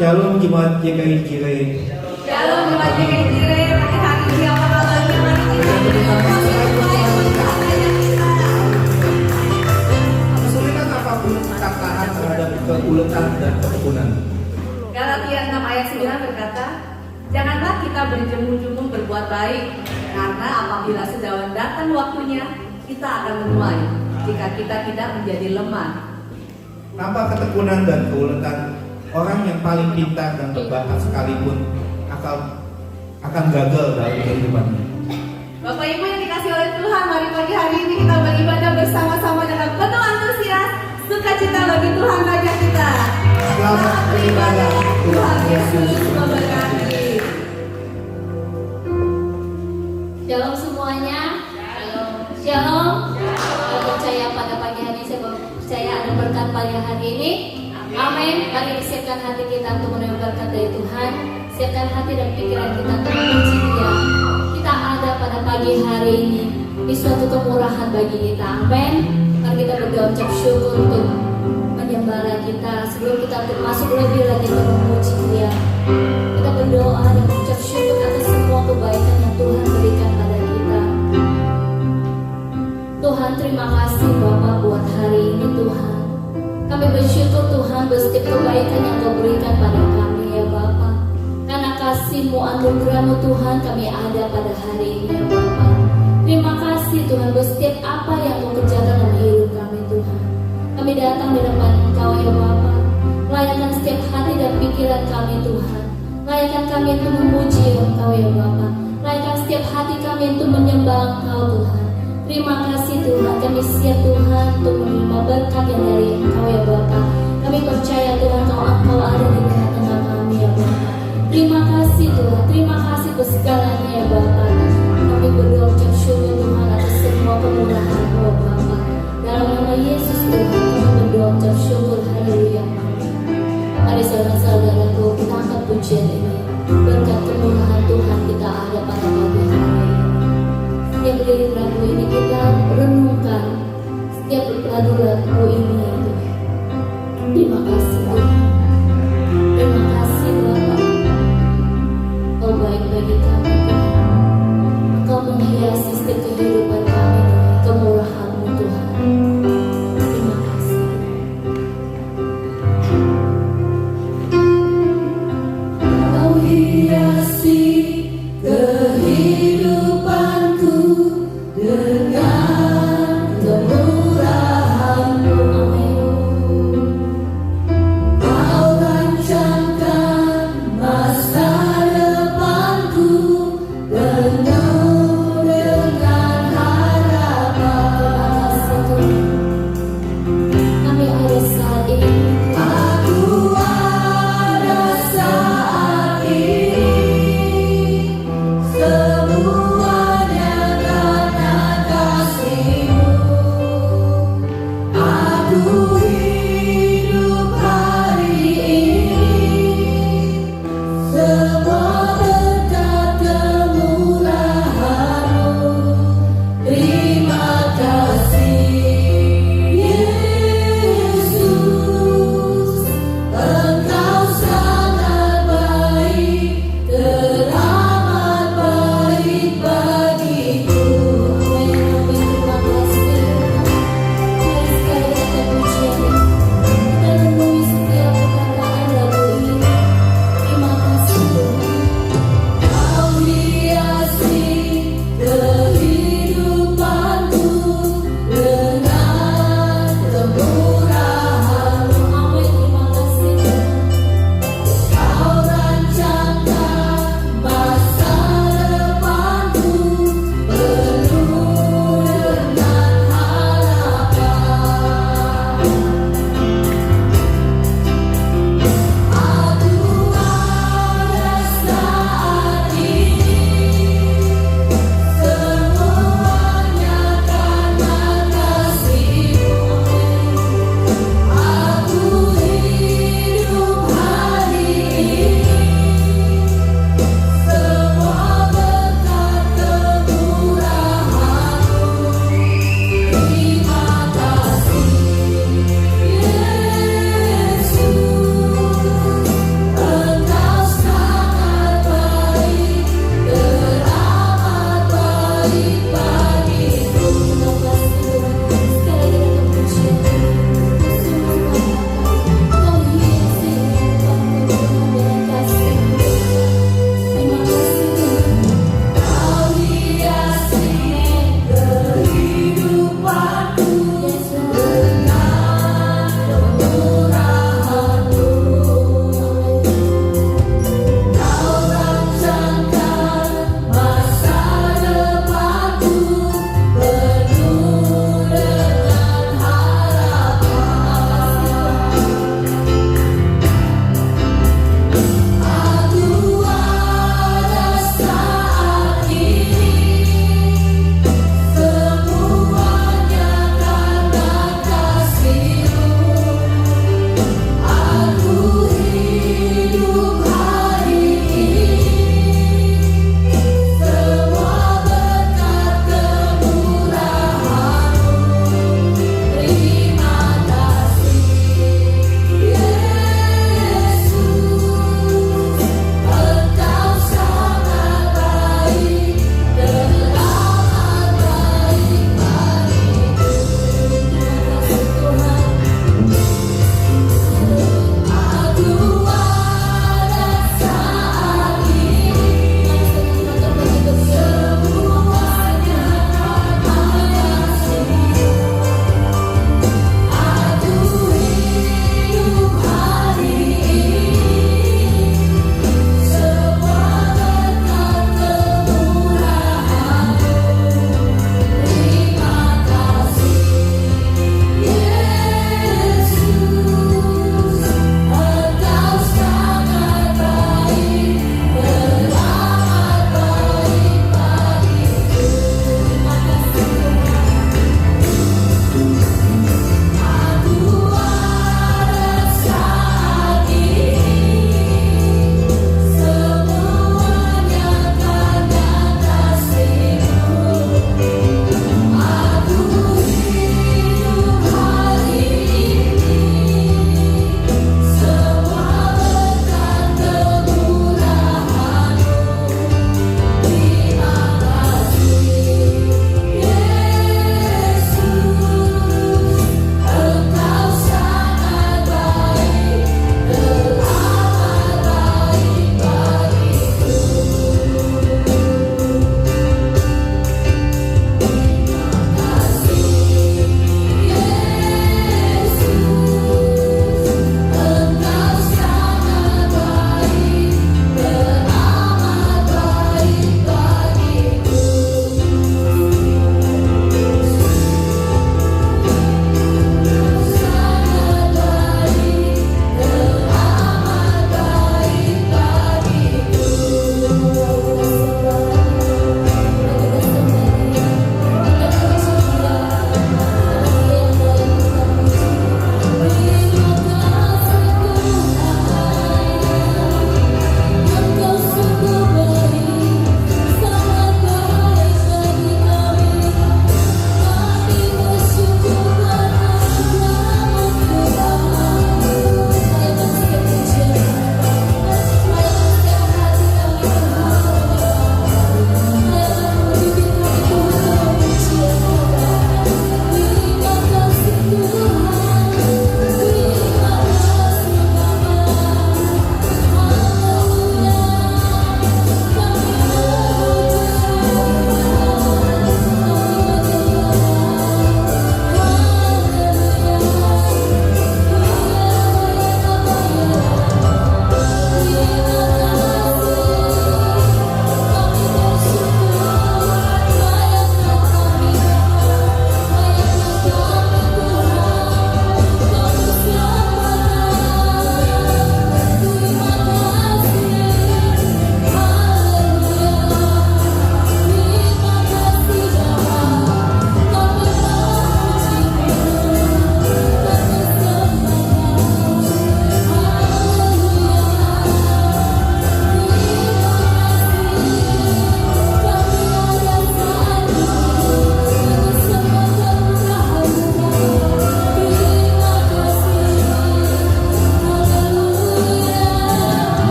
Shalom Jemaat GKI Cireh. Shalom Jemaat GKI Cireh. Hari ini apa kabarnya? Mari kita berdoa Kesulitan apapun kita tahan terhadap keuletan dan ketekunan. Galatia 6 ayat 9 berkata, janganlah kita berjemu-jemu berbuat baik, karena apabila sudah datang waktunya, kita akan menuai jika kita tidak menjadi lemah. Tanpa ketekunan dan keuletan, orang yang paling pintar dan terbakat sekalipun akan gagal dalam kehidupannya. Bapak Ibu yang dikasih oleh Tuhan, mari pagi hari ini kita beribadah bersama-sama dengan penuh antusias, sukacita bagi Tuhan Raja kita. Selamat beribadah, Tuhan Yesus memberkati. Shalom semuanya. Shalom. Saya percaya pada pagi hari ini, saya percaya ada berkat pada hari ini. Amin. Mari disiapkan hati kita untuk menerima berkat dari Tuhan. Siapkan hati dan pikiran kita untuk memuji Dia. Kita ada pada pagi hari ini di suatu kemurahan bagi kita. Amin. Mari kita berdoa ucap syukur untuk menyembah kita sebelum kita masuk lebih lagi untuk memuji Dia. Kita berdoa dan ucap syukur atas semua kebaikan yang Tuhan berikan pada kita. Tuhan, terima kasih Bapa buat hari ini Tuhan. Kami bersyukur Tuhan setiap kebaikan yang Kau berikan pada kami ya Bapa. Karena kasih-Mu, anugerah-Mu Tuhan, kami ada pada hari ini ya Bapa. Terima kasih Tuhan setiap apa yang Kau kerjakan dalam hidup kami Tuhan. Kami datang di depan Engkau ya Bapa. Layakkan setiap hati dan pikiran kami Tuhan. Layakkan kami untuk memuji Engkau ya Bapa. Layakkan setiap hati kami untuk menyembah Engkau Tuhan. Terima kasih Tuhan, kami siap Tuhan untuk menerima berkat yang dari Engkau ya Bapa. Kami percaya Tuhan Engkau ada di tengah-tengah kami ya Bapa. Terima kasih Tuhan, terima kasih untuk segalanya ya Bapa. Kami berdoa ucap syukur Tuhan atas semua kemurahan-Mu ya Bapa. Dalam nama Yesus Tuhan kami berdoa ucap syukur, haleluya. Mari saudara-saudaraku kita angkat pujian ini. Berkat kemurahan Tuhan kita ada pada pagi hari ini. Setiap lirik lagu ini kita renungkan, setiap lagu-lagu ini terima kasih Tuhan. Terima kasih Bapa. Kau baik bagi kami Tuhan. Kau menghiasi setiap kehidupan kami dengan kemurahan-Mu Tuhan. Terima kasih. Kau hiasi kehidupanku dengan kemurahan-Mu. Kau rancangkan masa depanku penuh dengan harapan. Kami ada saat ini. Aku ada saat ini.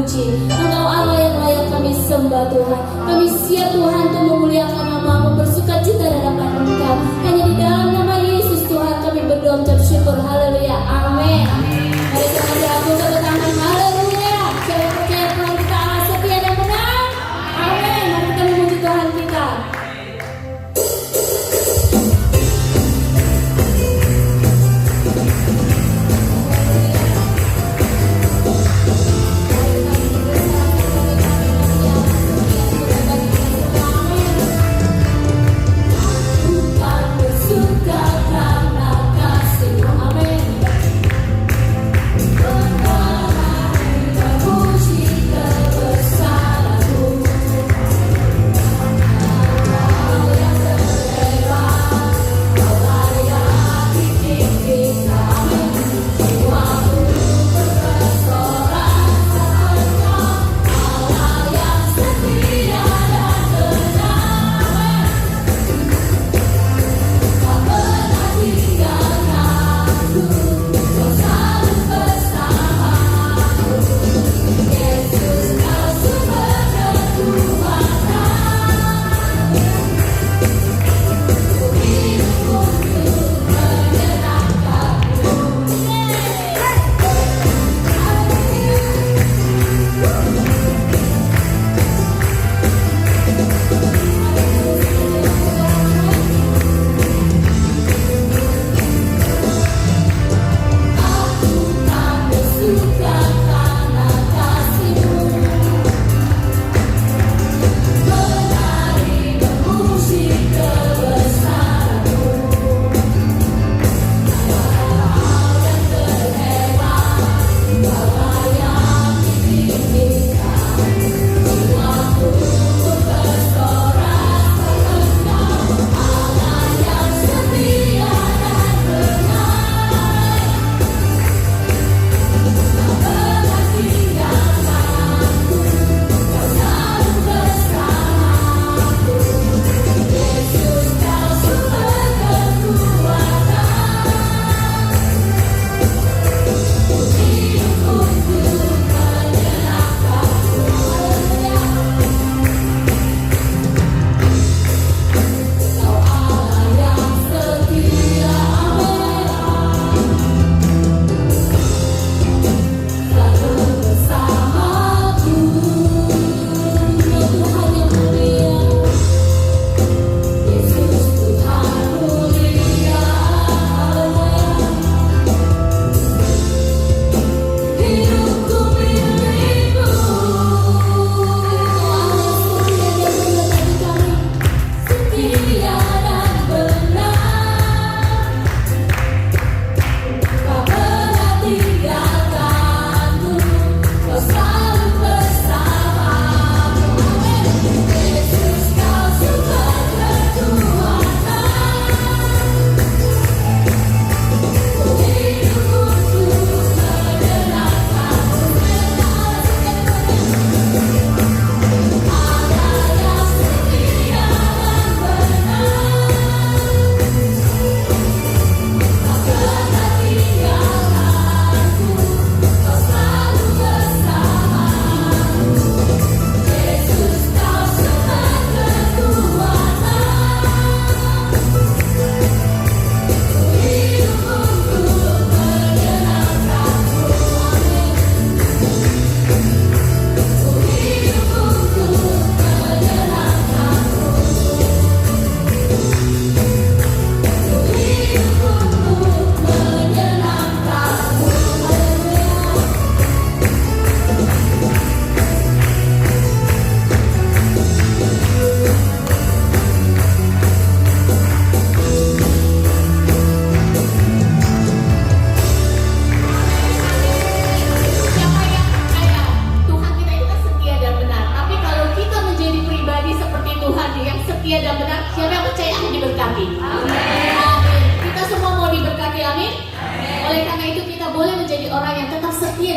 puji. Engkau Allah yang layak kami sembah Tuhan. Kami siap Tuhan untuk memuliakan nama-Mu, bersuka cita di hadapan Engkau. Hanya di dalam nama Yesus Tuhan kami berdoa ucap syukur. Haleluya. Amin. Mari kita diaku tepuk tangan. Haleluya. Saya percaya Tuhan kita Allah setia dan benar. Amin. Mari kita memuji Tuhan kita.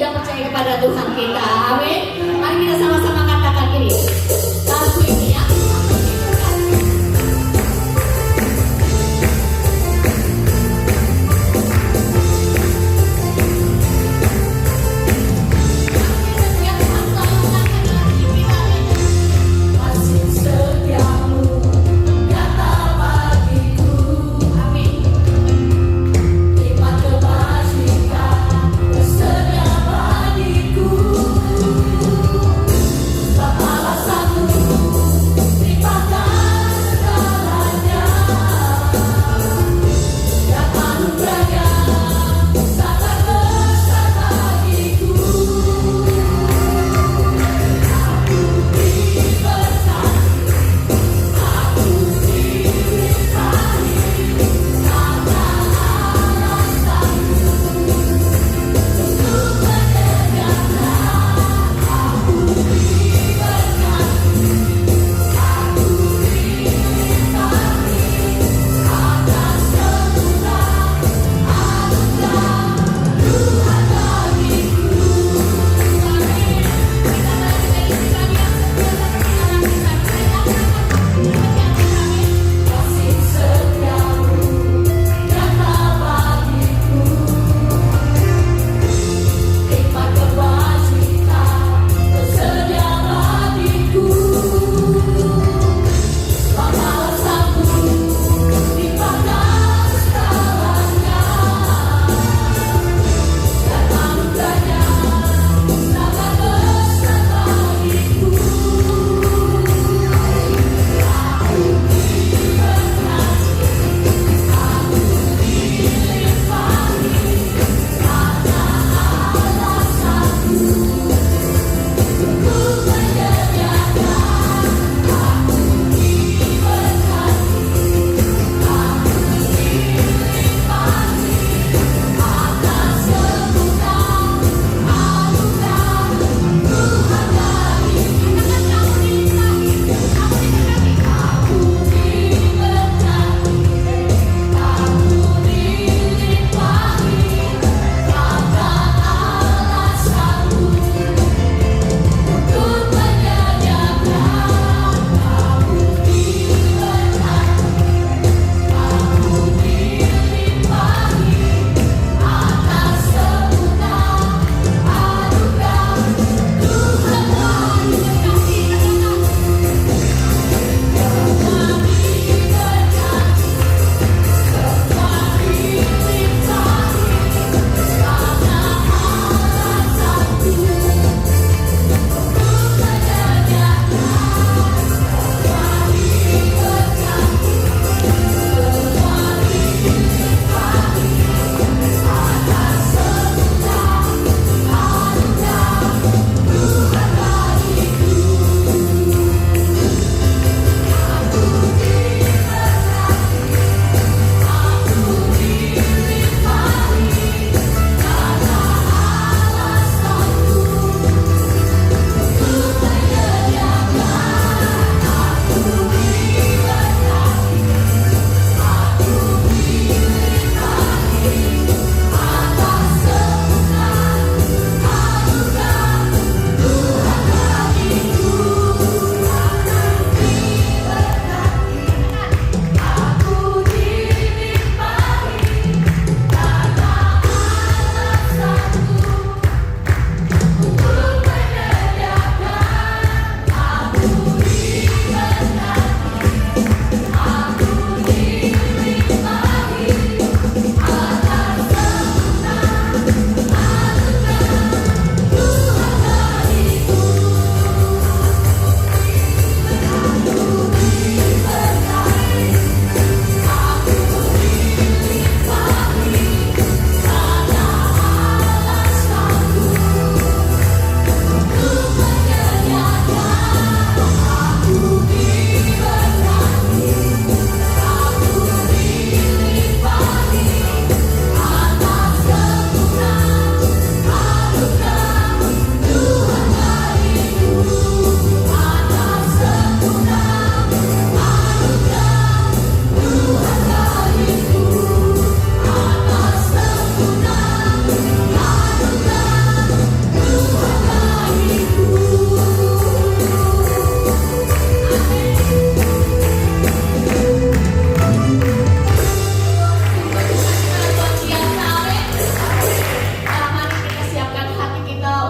dan percaya kepada Tuhan kita. Amin. Mari kita sama-sama katakan ini. Lagu ini ya. Yang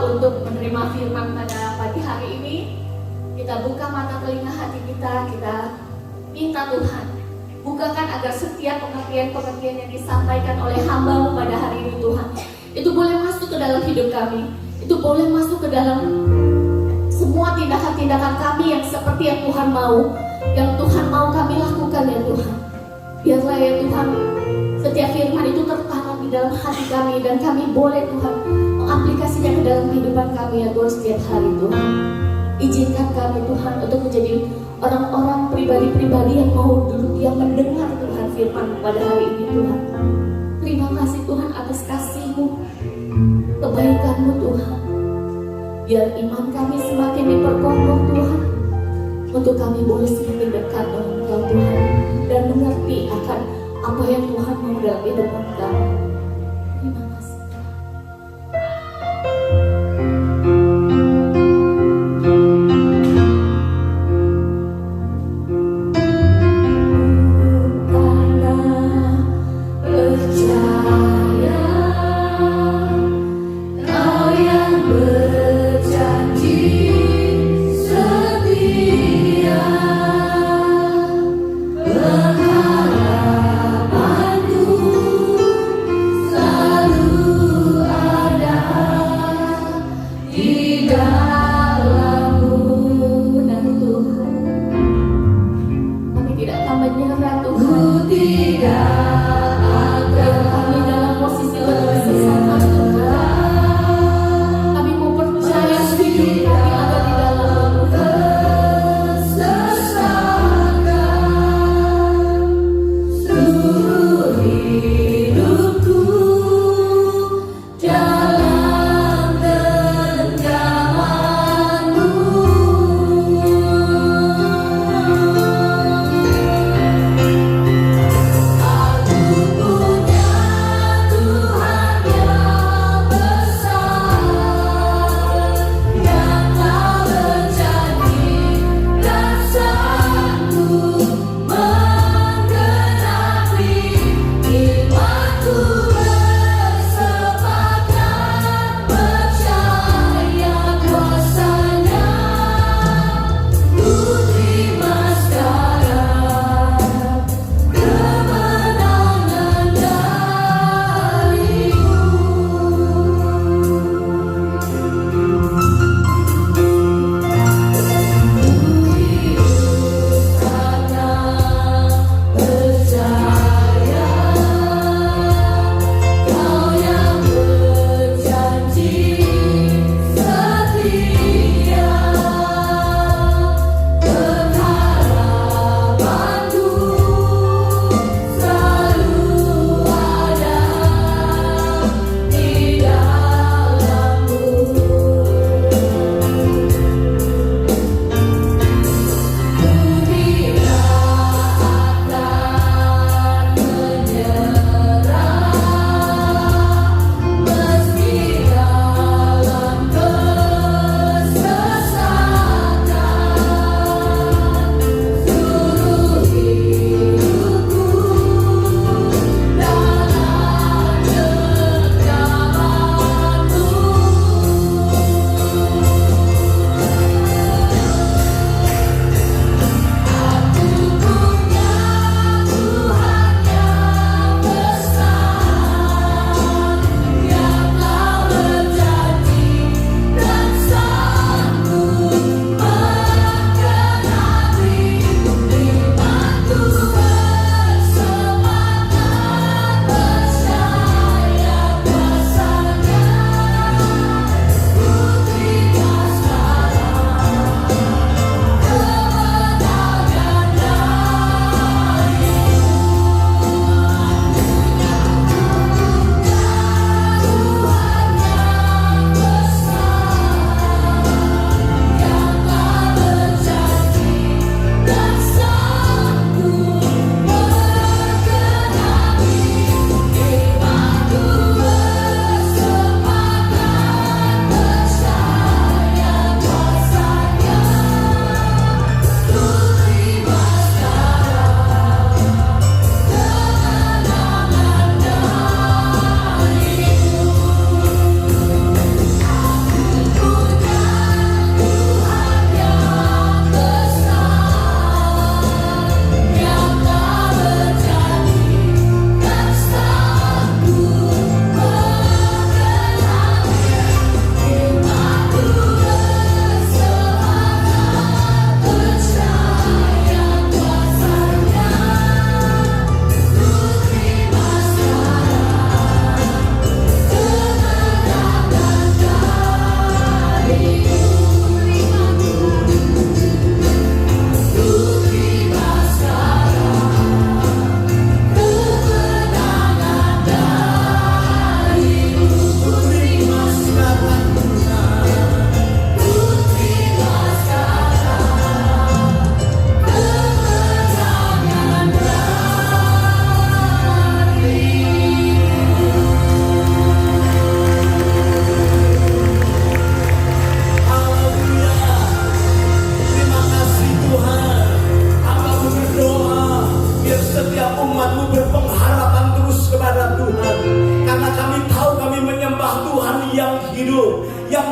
untuk menerima firman pada pagi hari ini. Kita buka mata telinga hati kita minta Tuhan bukakan agar setiap pengertian-pengertian yang disampaikan oleh hamba-Mu pada hari ini Tuhan, itu boleh masuk ke dalam hidup kami, itu boleh masuk ke dalam semua tindakan-tindakan kami yang seperti yang Tuhan mau, kami lakukan ya Tuhan. Biarlah ya Tuhan, setiap firman itu tertanam di dalam hati kami, dan kami boleh Tuhan mengaplikasinya ke dalam kehidupan kami ya Tuhan setiap hari Tuhan. Izinkan kami Tuhan untuk menjadi orang-orang pribadi-pribadi yang mau duduk, yang mendengar Tuhan firman pada hari ini Tuhan. Terima kasih Tuhan atas kasih-Mu, kebaikan-Mu Tuhan. Biar iman kami semakin diperkokoh Tuhan, untuk kami boleh semakin dekat dengan Engkau Tuhan, dan mengerti akan apa yang Tuhan mau dalam kehidupan kami. Terima kasih.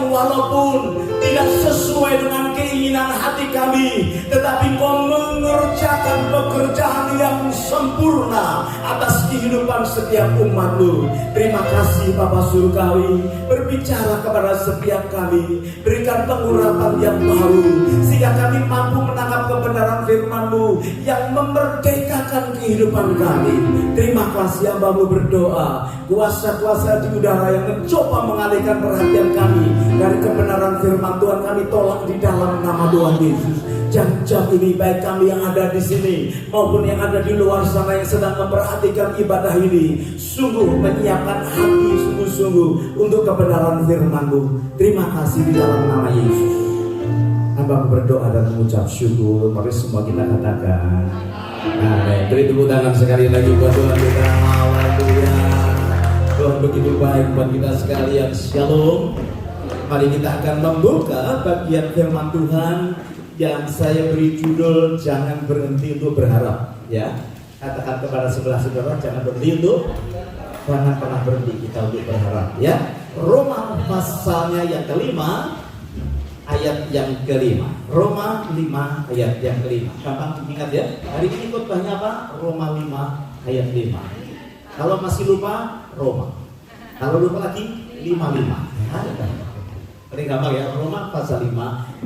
walaupun tidak sesuai dengan keinginan hati kami, tetapi Engkau mengerjakan pekerjaan yang sempurna atas kehidupan setiap umat-Mu. Terima kasih Bapa Surgawi, berbicara kepada setiap kami, berikan pengurapan yang baru, sehingga kami mampu menangkap kebenaran firman-Mu yang memerdekakan kehidupan kami. Terima kasih hamba-Mu berdoa, kuasa-kuasa di udara yang mencoba mengalihkan perhatian kami dari kebenaran firman Tuhan, kami tolak di dalam nama Tuhan Yesus. Jam-jam ini baik kami yang ada di sini maupun yang ada di luar sana yang sedang memperhatikan ibadah ini, sungguh menyiapkan hati sungguh-sungguh untuk kebenaran firman-Mu. Terima kasih di dalam nama Yesus. Hamba berdoa dan mengucap syukur. Mari semua kita katakan amin. Beri tepuk tangan sekali lagi buat Tuhan kita. Haleluya. Tuhan begitu baik buat kita sekalian. Shalom. Mari kita akan membuka bagian firman Tuhan yang saya beri judul jangan berhenti untuk berharap. Ya, katakan kepada sebelah saudara, jangan berhenti untuk, jangan pernah berhenti kita untuk berharap. Ya, Roma pasalnya yang kelima, ayat yang kelima. Roma 5 ayat yang kelima. Gampang diingat ya. Hari ini khotbahnya apa? Roma 5 ayat 5. Kalau masih lupa, Roma. Kalau lupa lagi, 55. Ini gampang ya. Roma pasal 5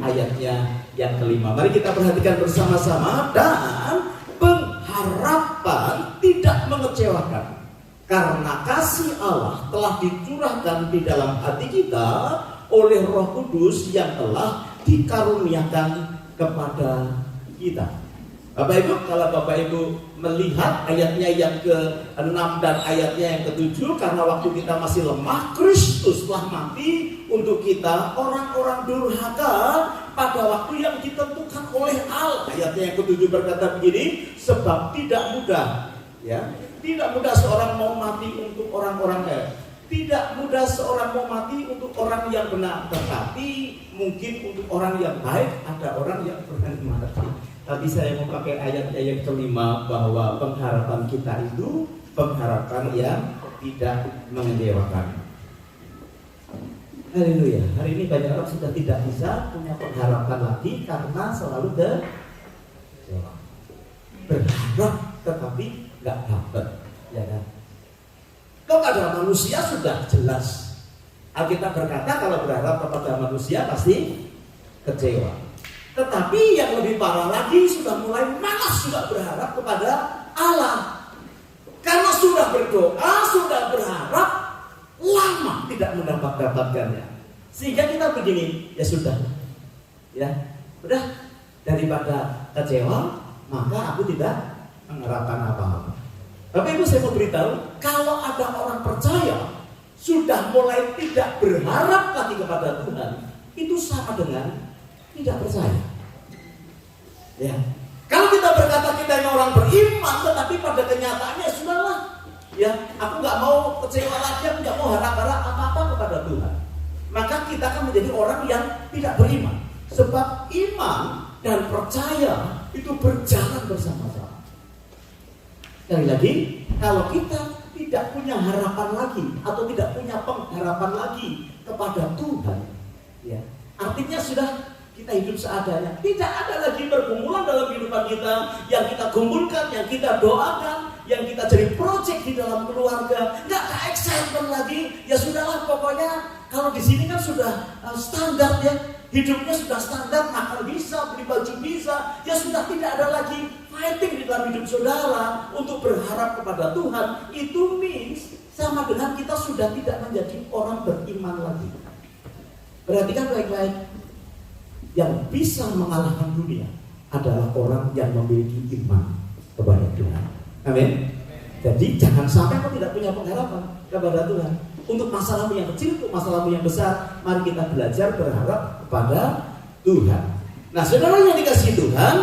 ayatnya yang kelima. Mari kita perhatikan bersama-sama. Dan pengharapan tidak mengecewakan, karena kasih Allah telah dicurahkan di dalam hati kita oleh Roh Kudus yang telah dikaruniakan kepada kita. Bapak Ibu, kalau Bapak Ibu melihat ayatnya yang ke-6 dan ayatnya yang ke-7, karena waktu kita masih lemah, Kristus telah mati untuk kita, orang-orang durhaka, pada waktu yang ditentukan oleh Allah. Ayatnya yang ke-7 berkata begini, sebab tidak mudah, ya, tidak mudah seorang mau mati untuk orang-orang kafir. Tidak mudah seorang mau mati untuk orang yang benar, tetapi mungkin untuk orang yang baik ada orang yang berani mati. Tapi saya mau pakai ayat yang kelima, bahwa pengharapan kita itu pengharapan yang tidak mengecewakan. Haleluya. Hari ini banyak orang sudah tidak bisa punya pengharapan lagi karena selalu berharap tetapi nggak dapat, ya kan? Kepada manusia sudah jelas. Alkitab berkata kalau berharap kepada manusia pasti kecewa. Tetapi yang lebih parah lagi, sudah mulai malas juga berharap kepada Allah. Karena sudah berdoa, sudah berharap, lama tidak mendapatkannya. Sehingga kita begini, ya sudah. Ya, udah, daripada kecewa, maka aku tidak mengharapkan apa-apa. Tapi Ibu, saya mau beritahu, kalau ada orang percaya sudah mulai tidak berharap lagi kepada Tuhan, itu sama dengan tidak percaya. Ya, kalau kita berkata kita ini orang beriman, tetapi pada kenyataannya sudahlah, ya, aku nggak mau kecewa lagi, aku nggak mau harap-harap apa-apa kepada Tuhan, maka kita akan menjadi orang yang tidak beriman. Sebab iman dan percaya itu berjalan bersama-sama. Sekali lagi, kalau kita tidak punya harapan lagi atau tidak punya pengharapan lagi kepada Tuhan, ya, artinya sudah kita hidup seadanya. Tidak ada lagi pergumulan dalam kehidupan kita yang kita kumpulkan, yang kita doakan, yang kita jadi project di dalam keluarga. Nggak ada excitement lagi. Ya sudahlah, pokoknya kalau di sini kan sudah standar ya, hidupnya sudah standar, makan bisa, beli baju bisa. Ya sudah tidak ada lagi fighting di dalam hidup saudara untuk berharap kepada Tuhan. Itu means sama dengan kita sudah tidak menjadi orang beriman lagi. Perhatikan baik-baik. Yang bisa mengalahkan dunia adalah orang yang memiliki iman kepada Tuhan. Amin. Jadi jangan sampai kau tidak punya pengharapan kepada Tuhan. Untuk masalahmu yang kecil, untuk masalahmu yang besar, mari kita belajar berharap kepada Tuhan. Nah, saudara yang dikasihi Tuhan,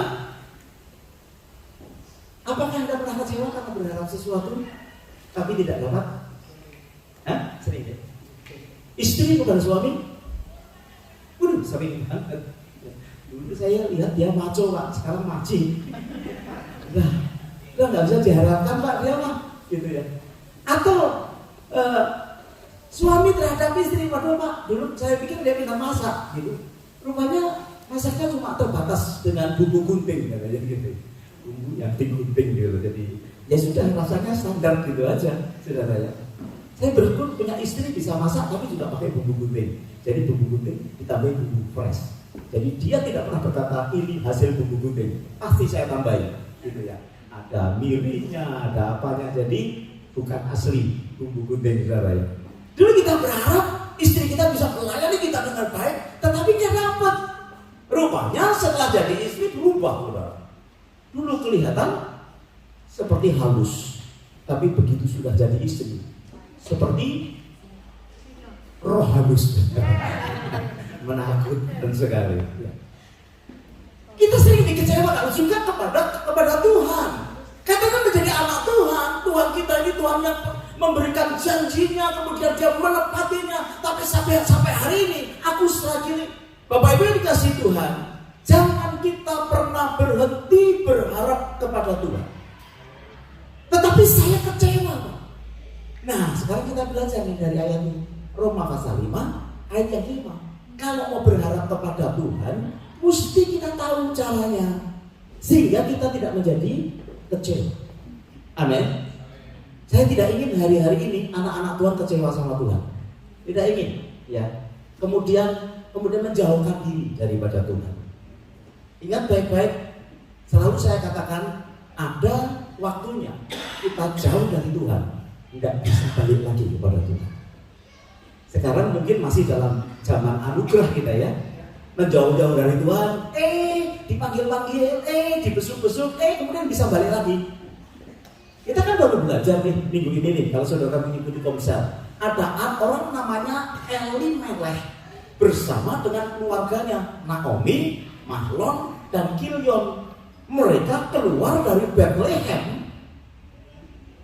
apakah Anda pernah kecewa karena berharap sesuatu tapi tidak dapat? Sering ya? Istri bukan suami? Waduh, sering banget. Dulu saya lihat dia maco Pak, sekarang maci. Nah, nggak bisa diharapkan Pak dia mah, gitu ya. Atau Suami terhadap istri, waduh Pak, dulu saya pikir dia pintar masak gitu. Rupanya masaknya cuma terbatas dengan bumbu gunting katanya gitu. Bumbu yang gunting gitu. Jadi ya sudah, rasanya standar gitu aja, saudara ya. Saya bersyukur punya istri bisa masak tapi juga pakai bumbu gunting. Jadi bumbu gunting ditambahin bumbu fresh. Jadi dia tidak pernah berkata ini hasil bumbu gunting. Pasti saya tambahin gitu ya. Ada mirinya, ada apanya. Jadi bukan asli bumbu gunting, saudara ya. Dulu kita berharap istri kita bisa melayani kita dengan baik, tetapi dia dapat. Rupanya setelah jadi istri berubah, saudara. Dulu kelihatan seperti halus, tapi begitu sudah jadi istri, seperti roh halus, menakutkan sekali. Kita sering dikecewakan juga kepada Tuhan. Katakan menjadi anak Tuhan, Tuhan kita ini Tuhan yang memberikan janjinya, kemudian dia menepatinya. Tapi sampai hari ini, aku selagi Bapak Ibu yang dikasih Tuhan, jangan kita pernah berhenti berharap kepada Tuhan. Tetapi saya kecewa, Pak. Nah, sekarang kita belajar nih dari ayat ini, Roma pasal 5, ayat yang 5. Kalau mau berharap kepada Tuhan, mesti kita tahu caranya, sehingga kita tidak menjadi kecewa. Amin. Saya tidak ingin hari-hari ini anak-anak Tuhan kecewa sama Tuhan. Tidak ingin, ya. Kemudian menjauhkan diri daripada Tuhan. Ingat baik-baik, selalu saya katakan ada waktunya kita jauh dari Tuhan, tidak bisa balik lagi kepada Tuhan. Sekarang mungkin masih dalam zaman anugerah kita ya, menjauh-jauh dari Tuhan, dipanggil-panggil, dibesuk-besuk, kemudian bisa balik lagi. Kita kan baru belajar nih minggu ini nih, kalau saudara mengikuti komsel, ada orang namanya Elimelech bersama dengan keluarganya Naomi, Mahlon, dan Kilion. Mereka keluar dari Bethlehem.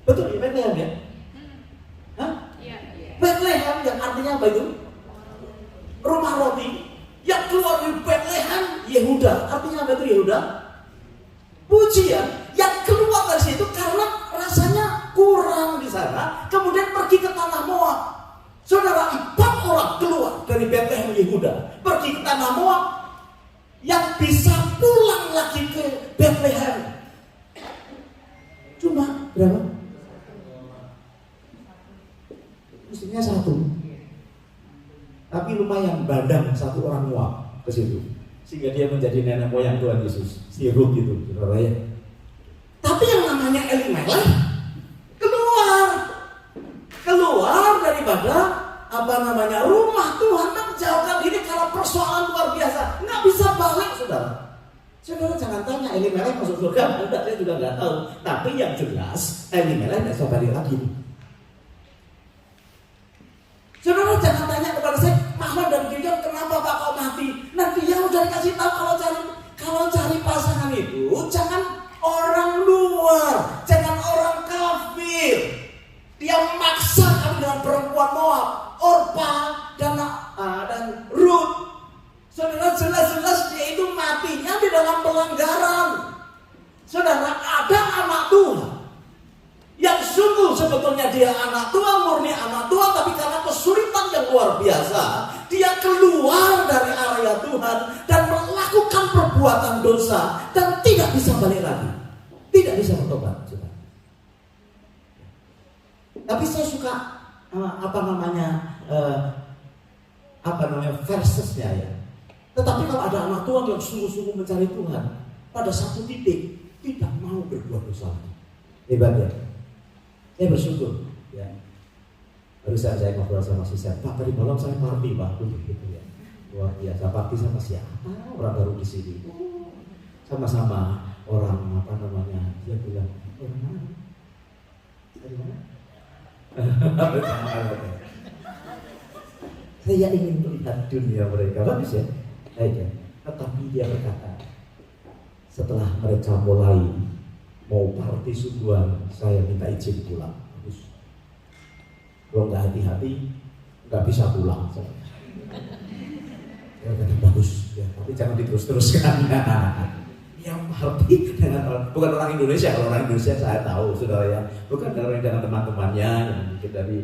Betul ya Bethlehem ya? Hah? Iya. Bethlehem yang artinya apa itu? Rumah roti. Yang keluar dari Bethlehem, Yehuda. Artinya apa itu Yehuda? Pujian. Yang keluar dari situ karena rasanya kurang di sana, kemudian pergi ke tanah Moab. Saudara, 4 orang keluar dari Bethlehem Yehuda, pergi ke tanah Moab. Yang bisa pulang lagi ke Bethlehem cuma berapa? Mestinya 1. Tapi lumayan bandang 1 orang Moab ke situ, sehingga dia menjadi nenek moyang Tuhan Yesus, si Ruth gitu, saudara ya. Tapi yang namanya Elimelech keluar daripada rumah Tuhan, menjauhkan diri karena persoalan luar biasa, nggak bisa balik, saudara. Saudara jangan tanya Elimelech masuk surga, enggak, saya juga nggak tahu. Tapi yang jelas Elimelech nggak bisa balik lagi. Saudara jangan tanya kepada saya, Mahlon dan Kilion kenapa Pak kau mati? Nanti yang udah dikasih tahu kalau cari pasangan itu jangan orang luar, jangan orang kafir. Dia memaksa kami dengan perempuan Moab, Orpa dan Ruth. Saudara, jelas-jelas dia itu matinya di dalam pelanggaran. Saudara, ada anak Tuhan yang sungguh sebetulnya dia anak Tuhan, murni anak Tuhan, tapi karena kesulitan yang luar biasa, dia keluar dari area Tuhan dan melakukan perbuatan dosa dan tidak bisa balik lagi, tidak bisa bertobat. Tapi saya suka versesnya ya. Tetapi kalau ada anak Tuhan yang sungguh-sungguh mencari Tuhan, pada satu titik tidak mau berbuat dosa lagi. Hebat ya. Saya bersyukur ya. Barusan saya ngobrol sama Sister, Pak tadi malam saya party Pak, gitu ya. Luar biasa, party sama siapa? Orang baru di sini. Sama-sama orang dia bilang, orang mana? Dari mana? Saya ingin melihat dunia mereka, bagus ya, baik ya. Tetapi dia berkata, setelah mereka mulai mau party sungguhan, saya minta izin pulang. Bagus. Kalau nggak hati-hati, nggak bisa pulang. Saya kata bagus, ya, tapi jangan diterus-teruskan. yang arti dengan orang, bukan orang Indonesia. Kalau orang Indonesia saya tahu, saudara ya, bukan orang dengan teman-temannya yang mungkin dari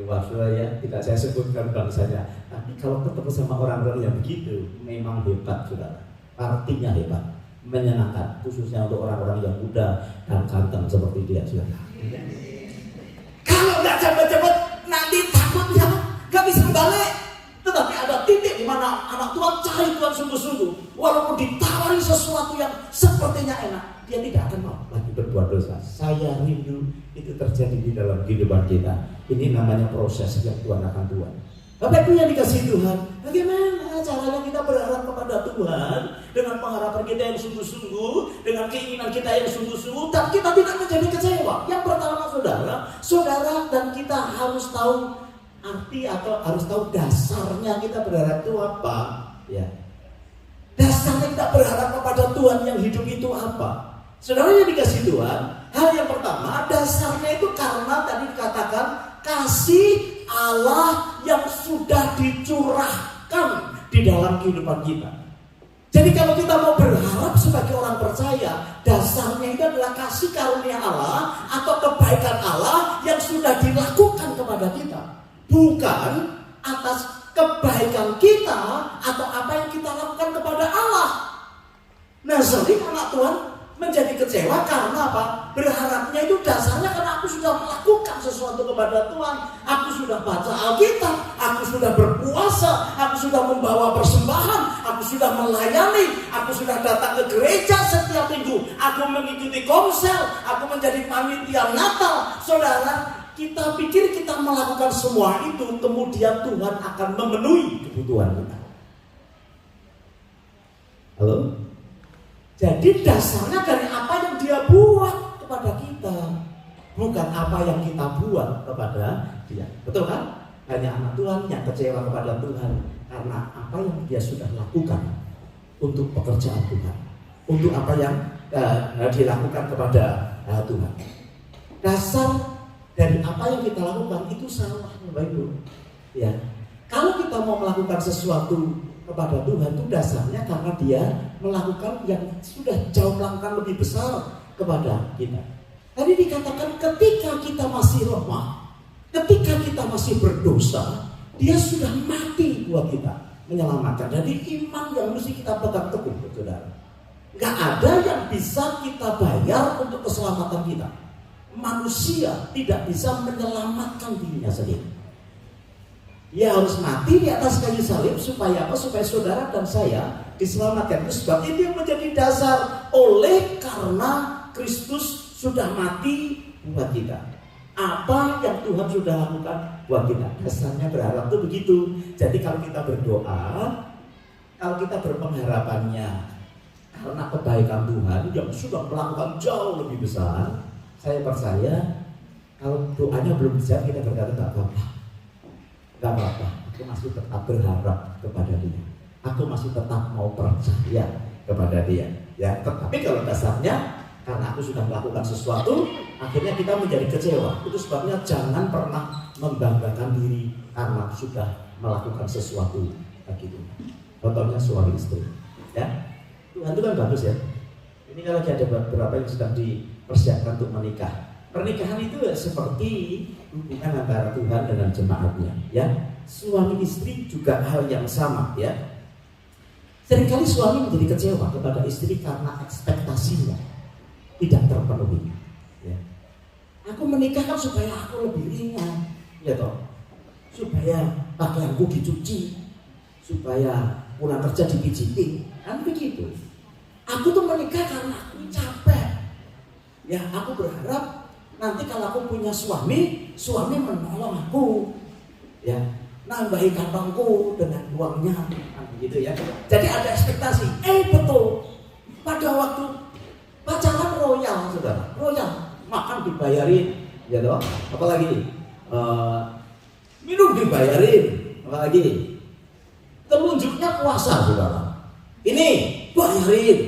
luar, saudara ya, tidak saya sebutkan bangsanya. Tapi kalau ketemu sama orang-orang yang begitu, memang hebat, saudara. Artinya hebat, menyenangkan, khususnya untuk orang-orang yang muda dan ganteng seperti dia, saudara. Kalau nggak cepet-cepet, nanti takutnya nggak bisa balik. Tetapi ada titik di mana anak Tuhan cari Tuhan sungguh-sungguh. Walaupun ditawari sesuatu yang sepertinya enak, dia tidak akan mau lagi berbuat dosa. Saya rindu itu terjadi di dalam kehidupan kita. Ini namanya proses yang Tuhan akan buat. Bapak Ibu yang dikasihi Tuhan, bagaimana caranya kita berharap kepada Tuhan dengan pengharapan kita yang sungguh-sungguh, dengan keinginan kita yang sungguh-sungguh, dan kita tidak menjadi kecewa. Yang pertama, saudara dan kita harus tahu arti atau harus tahu dasarnya kita berharap itu apa, ya. Dasarnya kita berharap kepada Tuhan yang hidup itu apa? Saudara yang dikasihi Tuhan, hal yang pertama dasarnya itu karena tadi dikatakan kasih Allah yang sudah dicurahkan di dalam kehidupan kita. Jadi kalau kita mau berharap sebagai orang percaya, dasarnya itu adalah kasih karunia Allah atau kebaikan Allah yang sudah dilakukan kepada kita. Bukan atas kebaikan kita atau apa yang kita lakukan kepada Allah. Nah, sering anak Tuhan menjadi kecewa karena apa? Berharapnya itu dasarnya karena aku sudah melakukan sesuatu kepada Tuhan. Aku sudah baca Alkitab, aku sudah berpuasa, aku sudah membawa persembahan, aku sudah melayani, aku sudah datang ke gereja setiap minggu, aku mengikuti komsel, aku menjadi panitia Natal. Saudara, kita pikir kita melakukan semua itu, kemudian Tuhan akan memenuhi kebutuhan kita. Halo? Jadi dasarnya dari apa yang Dia buat kepada kita, bukan apa yang kita buat kepada Dia. Betul kan? Hanya anak Tuhan yang kecewa kepada Tuhan karena apa yang Dia sudah lakukan untuk pekerjaan Tuhan, untuk apa yang dilakukan kepada Tuhan. Dasar dari apa yang kita lakukan itu salah, Bapak Ibu. Ya, kalau kita mau melakukan sesuatu kepada Tuhan itu dasarnya karena Dia melakukan yang sudah jauh melakukan lebih besar kepada kita. Tadi dikatakan ketika kita masih lemah, ketika kita masih berdosa, Dia sudah mati buat kita, menyelamatkan. Jadi iman yang mesti kita pegang teguh, saudara. Gak ada yang bisa kita bayar untuk keselamatan kita. Manusia tidak bisa menyelamatkan dirinya sendiri. Dia harus mati di atas kayu salib supaya apa? Supaya saudara dan saya diselamatkan. Itu sebab itu yang menjadi dasar. Oleh karena Kristus sudah mati buat kita, apa yang Tuhan sudah lakukan buat kita, dasarnya berharap itu begitu. Jadi kalau kita berdoa, kalau kita berpengharapannya karena kebaikan Tuhan yang sudah melakukan jauh lebih besar, saya percaya kalau doanya belum dijawab, kita berkata gak apa-apa, aku masih tetap berharap kepada Dia, aku masih tetap mau percaya kepada Dia. Ya, tetapi kalau dasarnya karena aku sudah melakukan sesuatu, akhirnya kita menjadi kecewa. Itu sebabnya jangan pernah membanggakan diri karena sudah melakukan sesuatu begitu. Contohnya suami istri. Ya, Tuhan itu kan bagus ya. Ini kalau ada beberapa yang sedang dipersiapkan untuk menikah. Pernikahan itu seperti hubungan antara Tuhan dengan jemaatnya. Ya, suami istri juga hal yang sama. Ya, seringkali suami menjadi kecewa kepada istri karena ekspektasinya tidak terpenuhi. Ya. Aku menikah kan supaya aku lebih ringan, ya toh, supaya pakaianku dicuci, supaya pulang kerja dipijitin, kan begitu. Aku tuh menikah karena aku capek. Ya, aku berharap nanti kalau aku punya suami menolong aku, ya, nambahi kantongku dengan uangnya, kan begitu ya. Jadi ada ekspektasi. Betul. Pada waktu pacaran royal, saudara, royal, makan dibayarin, ya toh, apalagi minum dibayarin, apalagi telunjuknya puasa, saudara, ini bayarin,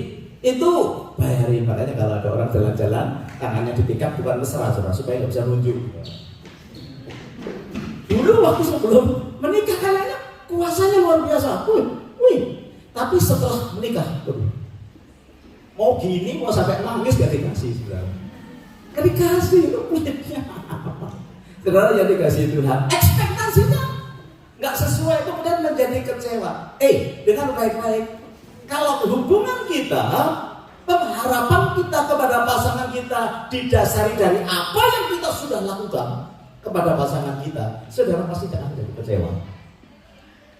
itu bayarin. Makanya kalau ada orang jalan-jalan tangannya ditikam bukan mesra, saudara, supaya nggak bisa nunjuk. Dulu waktu sebelum menikah kayaknya kuasanya luar biasa, wih, tapi setelah menikah, Mau gini, mau sampai nangis gak dikasih, saudara. Gak dikasih, itu kulitnya apa? Saudara yang dikasih Tuhan, ekspektasinya nggak sesuai, kemudian menjadi kecewa. Dengan baik-baik, kalau hubungan kita, pengharapan kita kepada pasangan kita didasari dari apa yang kita sudah lakukan kepada pasangan kita, saudara pasti akan menjadi kecewa.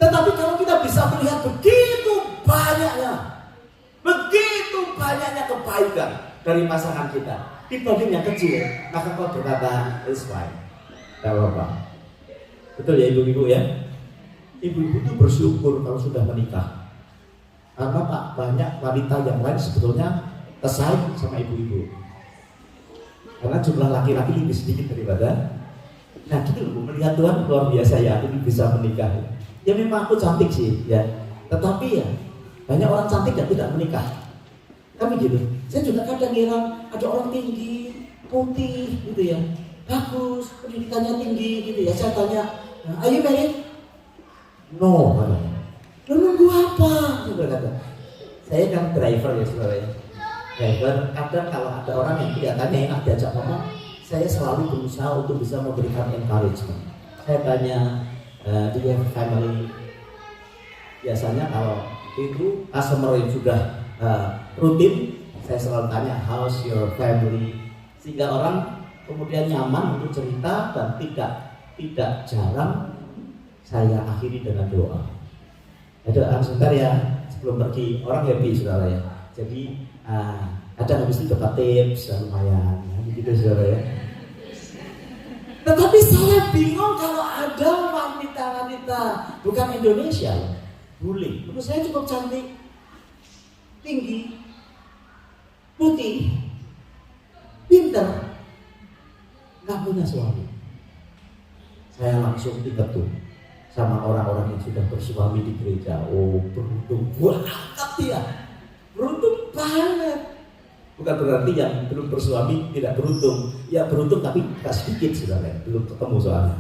Tetapi kalau kita bisa melihat begitu banyaknya kebaikan dari pasangan kita dibanding yang kecil, maka kau berkata, it's fine, tidak apa-apa. Betul ya ibu-ibu ya? Ibu-ibu itu bersyukur kalau sudah menikah. Karena Pak, banyak wanita yang lain sebetulnya tersaing sama ibu-ibu. Karena jumlah laki-laki lebih sedikit daripada. Nah gitu loh, melihat Tuhan luar biasa ya, aku bisa menikah. Ya memang aku cantik sih ya, tetapi ya banyak orang cantik yang tidak menikah. Kami gitu. Saya juga kadang ngira ada orang tinggi, putih gitu ya, bagus, pendidikannya tinggi gitu ya. Saya tanya, are you married? No, katanya. Lu nunggu apa? Saudara kata. Saya kan driver ya saudara ya. Driver, kadang kalau ada orang yang kelihatannya enak diajak ngomong, saya selalu berusaha untuk bisa memberikan encouragement. Saya tanya, do you have family? Biasanya kalau itu customer yang sudah rutin, saya selalu tanya, how's your family? Sehingga orang kemudian nyaman untuk cerita dan tidak jarang saya akhiri dengan doa. Doa sebentar ya sebelum pergi, orang happy saudara ya. Jadi kadang habis itu dapat tips lumayan, begitu saudara ya. Tetapi saya bingung kalau ada wanita-wanita bukan Indonesia, bule. Menurut saya cukup cantik, tinggi, putih, pintar, nggak punya suami. Saya langsung ingat tuh sama orang-orang yang sudah bersuami di gereja. Oh, beruntung banget dia, beruntung banget. Bukan berarti yang belum bersuami tidak beruntung. Ya beruntung tapi tak sedikit saudara, belum ketemu soalnya.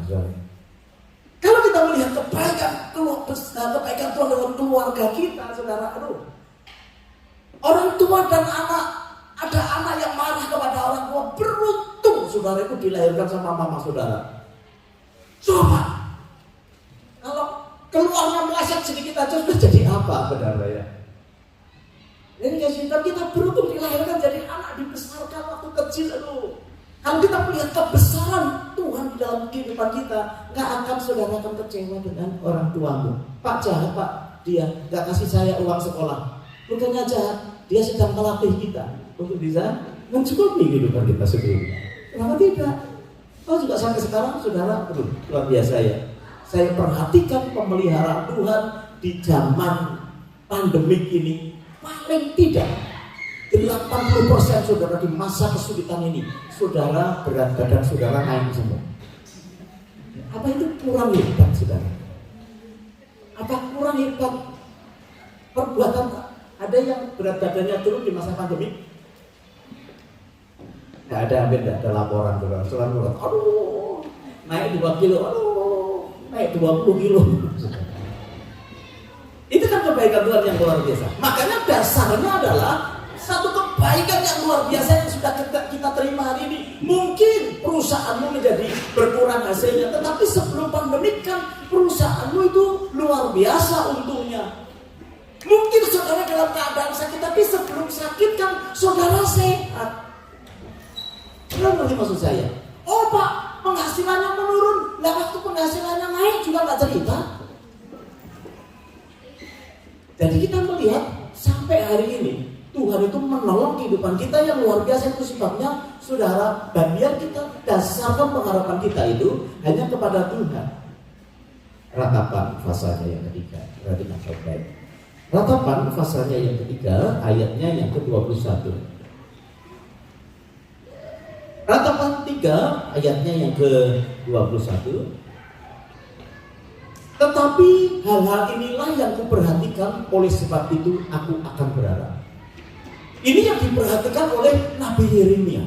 Kalau kita melihat kebaikan Tuhan dalam keluarga kita, saudara, orang tua dan anak, ada anak yang marah kepada orang tua, beruntung saudara itu dilahirkan sama mama saudara. Coba kalau keluarnya meleset sedikit aja sudah jadi apa saudara ya? Ini kasihkan kita beruntung dilahirkan jadi anak, dibesarkan waktu kecil. Kalau kita melihat kebesaran Tuhan di dalam kehidupan kita, nggak akan saudara akan kecewa dengan orang tuamu. Pak jahat pak, dia nggak kasih saya uang sekolah. Bukannya jahat, dia sedang melatih kita untuk bisa mencukupi kehidupan kita sendiri. Kenapa tidak? Oh juga sampai sekarang saudara, luar biasa ya. Saya perhatikan pemeliharaan Tuhan di zaman pandemik ini. Paling tidak 80% saudara di masa kesulitan ini, saudara berat badan saudara naik semua. Apa itu kurang hebat saudara? Apa kurang hebat perbuatan? Ada yang berat badannya turun di masa pandemi? Nggak ada, hampir nggak ada laporan saudara. Selalu aduh naik 2 kilo, aduh naik 20 kilo. Itu kan kebaikan Tuhan yang luar biasa. Makanya dasarnya adalah satu kebaikan yang luar biasa yang sudah kita terima hari ini. Mungkin perusahaanmu menjadi berkurang hasilnya, tetapi sebelum pandemi kan perusahaanmu itu luar biasa untungnya. Mungkin saudara dalam keadaan sakit, tapi sebelum sakit kan saudara sehat. Kenapa maksud saya? Oh Pak, penghasilannya menurun. Lah waktu penghasilannya naik juga nggak cerita. Jadi kita melihat sampai hari ini Tuhan itu menolong kehidupan kita yang luar biasa. Itu sebabnya saudara, dan biar kita dasarkan pengharapan kita itu hanya kepada Tuhan. Ratapan pasalnya yang ketiga, perhatikan baik-baik. Ratapan pasalnya yang ketiga, ayatnya yang ke-21. Ratapan 3 ayatnya yang ke-21. Tetapi hal-hal inilah yang kuperhatikan, oleh sebab itu aku akan berharap. Ini yang diperhatikan oleh Nabi Yeremia.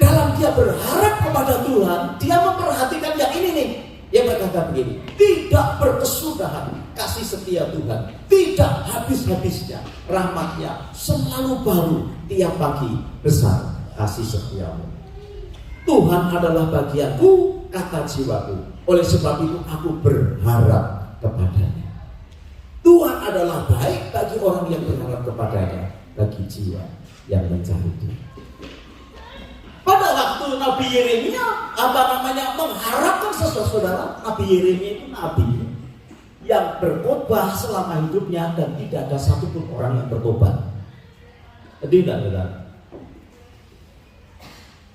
Dalam dia berharap kepada Tuhan, dia memperhatikan yang ini nih. Dia berkata begini, tidak berkesudahan kasih setia Tuhan tidak habis-habisnya, rahmatnya selalu baru tiap pagi, besar kasih setiamu. Tuhan adalah bagianku, kata jiwaku, oleh sebab itu aku berharap kepadanya. Tuhan adalah baik bagi orang yang berharap kepadanya, bagi jiwa yang mencari Dia. Pada waktu Nabi Yeremia mengharapkan sesuatu, saudara, Nabi Yeremia itu nabi yang berkhotbah selama hidupnya dan tidak ada satupun orang yang bertobat. Tidak, saudara.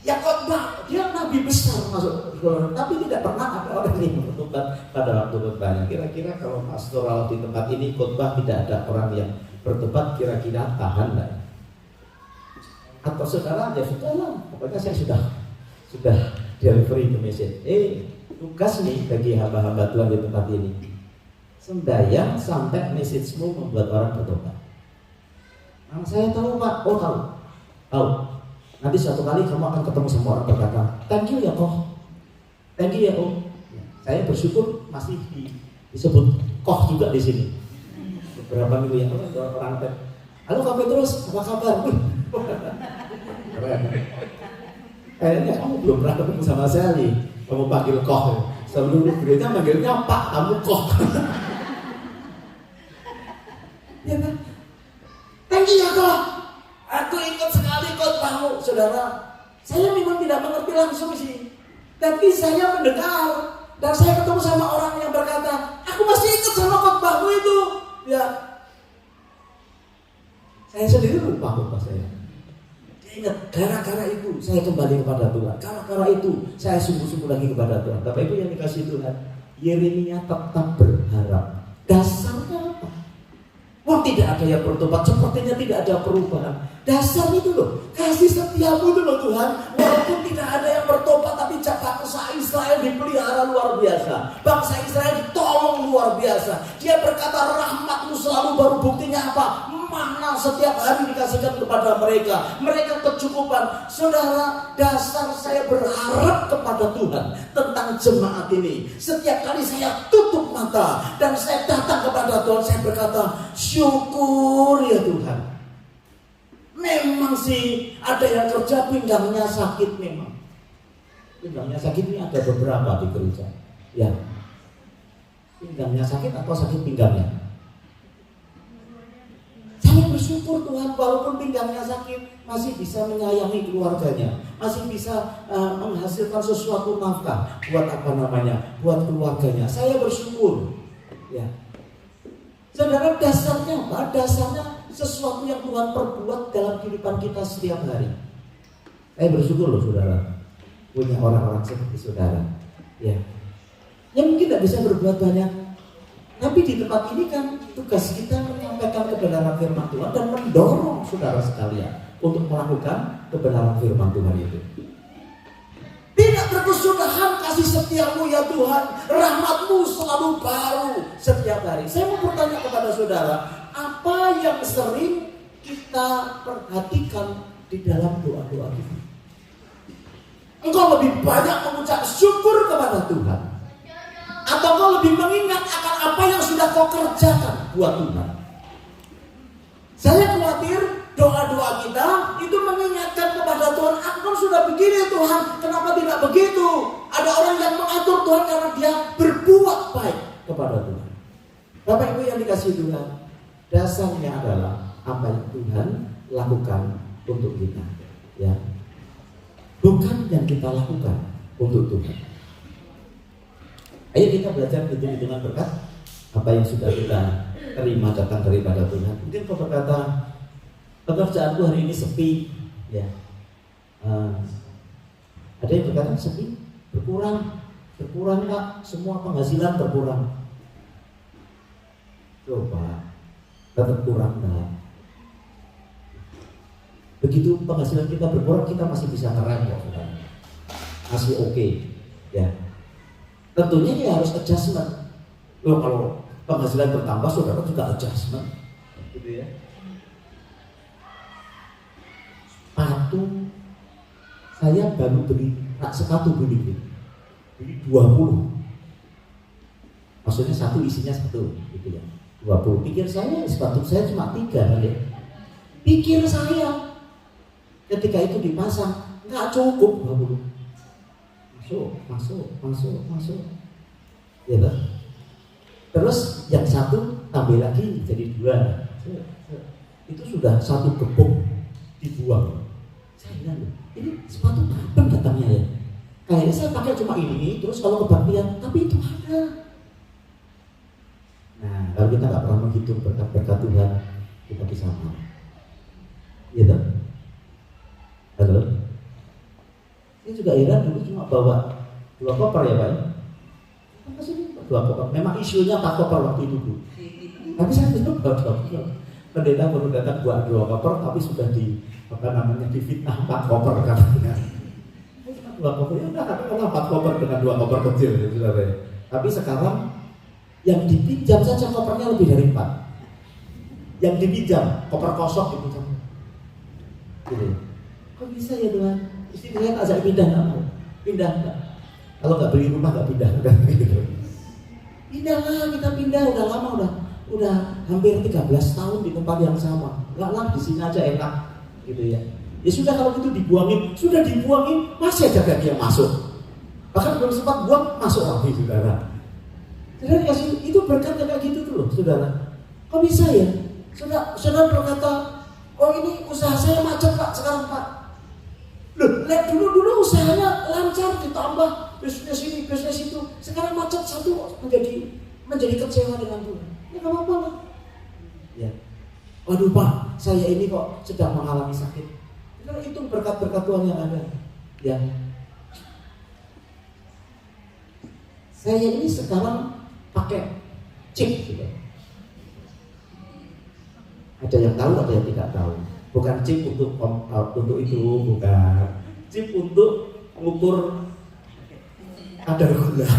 Ya khotbah, dia nabi besar masuk, tapi tidak pernah ada orang yang bertobat pada waktu khotbahnya. Kira-kira kalau pastoral di tempat ini khotbah tidak ada orang yang bertobat, kira-kira tahan nggak? Atau saudara ya sudahlah, pokoknya saya sudah delivery the message. Tugas nih bagi hamba-hamba Tuhan di tempat ini, sembahyang sampai message-mu membuat orang bertobat. Nah, saya tahu Pak, tahu. Nanti suatu kali kamu akan ketemu sama orang berkata, thank you ya Koh, thank you ya Om. Saya bersyukur masih disebut Koh juga di sini. Beberapa minggu yang lalu orang halo Kak Petrus, apa kabar? Kayaknya kamu belum pernah ketemu sama saya nih. Kamu panggil Koh, seluruh gereja manggilnya Pak, kamu Koh. Ya kan? Thank you ya Koh. Aku ingat sekali khotbahmu, saudara. Saya memang tidak mengerti langsung sih, tapi saya mendengar dan saya ketemu sama orang yang berkata, aku masih ingat sama khotbahmu itu. Ya, saya sendiri lupa khotbah saya. Dia ingat, gara-gara itu saya kembali kepada Tuhan. Gara-gara itu saya sungguh-sungguh lagi kepada Tuhan. Bapak Ibu yang dikasihi Tuhan, Yeremia tetap berharap. Dasarnya apa? Wah, tidak ada yang bertobat, sepertinya tidak ada perubahan. Dasar itu loh, kasih setiamu itu loh Tuhan. Walaupun tidak ada yang bertobat, tapi bangsa Israel dipelihara luar biasa. Bangsa Israel ditolong luar biasa. Dia berkata rahmatmu selalu baru, buktinya apa? Mana setiap hari dikasihkan kepada mereka. Mereka kecukupan. Saudara, dasar saya berharap kepada Tuhan tentang jemaat ini. Setiap kali saya tutup mata dan saya datang kepada Tuhan, saya berkata, syukur ya Tuhan. Memang sih ada yang kerja pinggangnya sakit memang. Pinggangnya sakit ini ada beberapa di gereja. Ya. Pinggangnya sakit atau sakit pinggangnya? Saya bersyukur Tuhan, walaupun pinggangnya sakit masih bisa menyayangi keluarganya, masih bisa menghasilkan sesuatu nafkah buat buat keluarganya. Saya bersyukur. Ya. Saudara, dasarnya apa? Dasarnya sesuatu yang Tuhan perbuat dalam kehidupan kita setiap hari. Saya bersyukur loh saudara, punya orang-orang seperti saudara. Ya, yang mungkin tidak bisa berbuat banyak, tapi di tempat ini kan tugas kita menyampaikan kebenaran firman Tuhan dan mendorong saudara sekalian untuk melakukan kebenaran firman Tuhan itu. Tidak berkesudahan kasih setiamu ya Tuhan, rahmatmu selalu baru setiap hari. Saya mau bertanya kepada saudara, apa yang sering kita perhatikan di dalam doa-doa kita? Engkau lebih banyak mengucap syukur kepada Tuhan, atau engkau lebih mengingat akan apa yang sudah kau kerjakan buat Tuhan? Saya khawatir doa-doa kita itu mengingatkan kepada Tuhan, aku kan sudah begini Tuhan, kenapa tidak begitu? Ada orang yang mengatur Tuhan karena dia berbuat baik kepada Tuhan. Bapak Ibu yang dikasihi Tuhan, dasarnya adalah apa yang Tuhan lakukan untuk kita, ya, bukan yang kita lakukan untuk Tuhan. Ayo kita belajar hitung-hitungan berkat apa yang sudah kita terima datang daripada Tuhan. Mungkin kau berkata, pekerjaanku hari ini sepi, ya. Ada yang berkata sepi, berkurang Pak, semua penghasilan berkurang. Coba tetap kurang dah. Begitu penghasilan kita berkurang, kita masih bisa ngerem kok, masih oke, ya. Tentunya ya harus adjustment. Loh, kalau penghasilan bertambah, saudara juga adjustment, gitu ya. Sepatu, saya baru beli sepatu beli 20. Pas maksudnya satu isinya satu gitu ya. 20. Pikir saya sepatu saya cuma 3 kan ya. Pikir saya ketika itu dipasang nggak cukup 20. Masuk. Ya kan? Terus yang satu tambah lagi jadi 2. Itu sudah satu gepuk dibuang. Saya bilang, ini sepatu kapan datangnya ya? Kayaknya saya pakai cuma ini, terus kalau kebaktian, tapi itu ada. Nah, kalau kita nggak pernah menghitung berkat-berkat Tuhan, kita bisa mau. Iya tak? Halo? Ini juga heran, dulu cuma bawa 2 koper ya Pak ya? Maksudnya 2 koper, memang isunya 4 koper waktu itu Bu. Tapi saya belum bawa 2 koper. Pendeta baru datang buat 2 koper, tapi sudah difitnah 4 koper katanya. 2 koper, ya udah katakanlah 4 koper dengan 2 koper kecil ya, saudara. Tapi sekarang yang dipinjam saja kopernya lebih dari 4. Yang dipinjam, koper kosong dipinjam. Gitu. Kok bisa ya Tuhan? Istri saya ajak pindah nggak mau. Pindah nggak? Kalau nggak beli rumah nggak pindah kan gitu. Pindahlah, kita pindah, udah lama udah hampir 13 tahun di tempat yang sama. Nggak lah, di sini aja enak gitu ya. Ya sudah kalau gitu dibuangin, masih aja kaki yang masuk. Bahkan belum sempat buang, masuk lagi saudara. Saudara kasih itu berkat kayak gitu tuh loh, saudara. Kok bisa ya? Saudara berkata, oh ini usaha saya macet Pak sekarang Pak. Loh, lihat dulu usahanya lancar ditambah bisnis ini, bisnis itu. Sekarang macet satu menjadi kecewa dengan Tuhan. Ya nggak apa-apa lah. Ya. Waduh Pak, saya ini kok sedang mengalami sakit. Karena itu berkat-berkat Tuhan yang ada. Ya. Saya ini sekarang pakai chip gitu. Ada yang tahu, ada yang tidak tahu. Bukan chip untuk itu, bukan. Chip untuk mengukur kadar gula.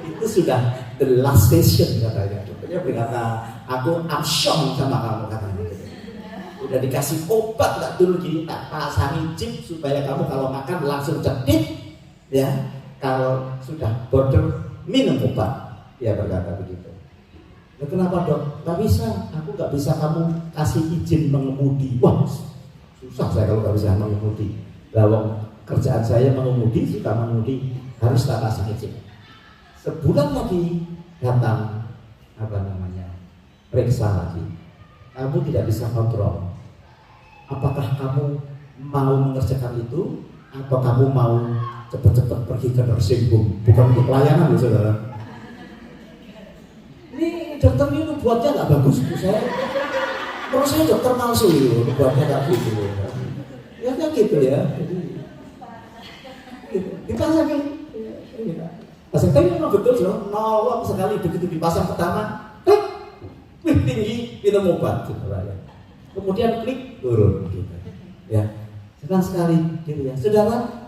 Itu sudah the last station katanya. Dia berkata, aku amsyong sama kamu katanya. Udah dikasih obat nggak dulu gini, tak pasangi chip supaya kamu kalau makan langsung cedit, ya. Kalau sudah border minum obat, dia berkata begitu. Nah, kenapa Dok? Gak bisa, aku gak bisa kamu kasih izin mengemudi. Wah, susah saya kalau gak bisa mengemudi. Lawang kerjaan saya mengemudi, suka mengemudi, harus tak kasih izin. Sebulan lagi datang periksa lagi. Kamu tidak bisa kontrol. Apakah kamu mau mengerjakan itu, atau kamu mau cepat-cepat pergi ke nursing home? Bukan untuk pelayanan loh saudara. Ini dokter ini buatnya nggak bagus bu saya. Menurut saya dokter palsu itu buatnya nggak gitu. Ya kayak gitu ya. Dipasangin. Pasang tapi memang betul loh. Nolong sekali begitu dipasang pertama, klik, tinggi minum obat gitu ya. Kemudian klik turun gitu. Ya, senang sekali gitu ya. Saudara,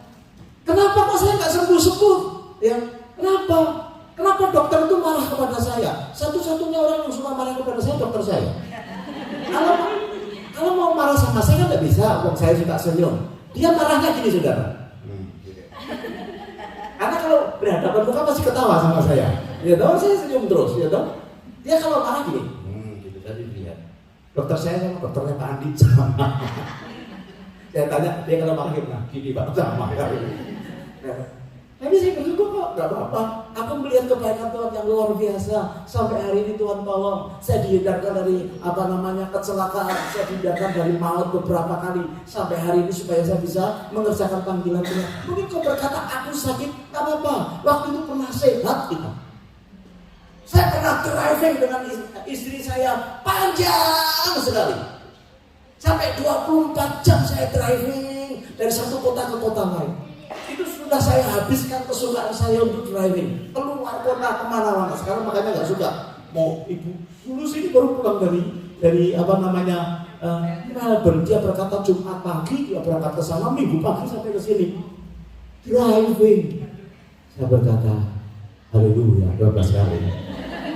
kenapa kok saya nggak sembuh-sembuh? Ya, kenapa? Kenapa dokter itu marah kepada saya? Satu-satunya orang yang suka marah kepada saya dokter saya. Kalau mau marah sama saya kan nggak bisa, kalau saya suka senyum. Dia marahnya gini saudara. Karena kalau berhadapan muka pasti ketawa sama saya. Ya dong, saya senyum terus, ya dong. Dia kalau marah gini, gitu tadi lihat. Dokter saya sama dokternya Pak Andi sama. Saya tanya dia kalau marah gini Pak sama. Tapi saya bersyukur kok, gak apa-apa. Aku melihat kebaikan Tuhan yang luar biasa. Sampai hari ini Tuhan tolong. Saya dihindarkan dari kecelakaan. Saya dihindarkan dari maut beberapa kali. Sampai hari ini supaya saya bisa mengerjakan panggilan Tuhan. Mungkin kau berkata aku sakit, gak apa-apa. Waktu itu pernah sehat kita. Saya pernah driving dengan istri saya panjang sekali. Sampai 24 jam saya driving dari satu kota ke kota lain. Itu sudah saya habiskan kesukaan saya untuk driving keluar kota kemana-mana. Sekarang makanya nggak suka mau ibu dulu sini baru pulang dari Melbourne. Dia berkata Jumat pagi dia berangkat ke sana, Minggu pagi sampai ke sini driving. Saya berkata haleluya 12 kali.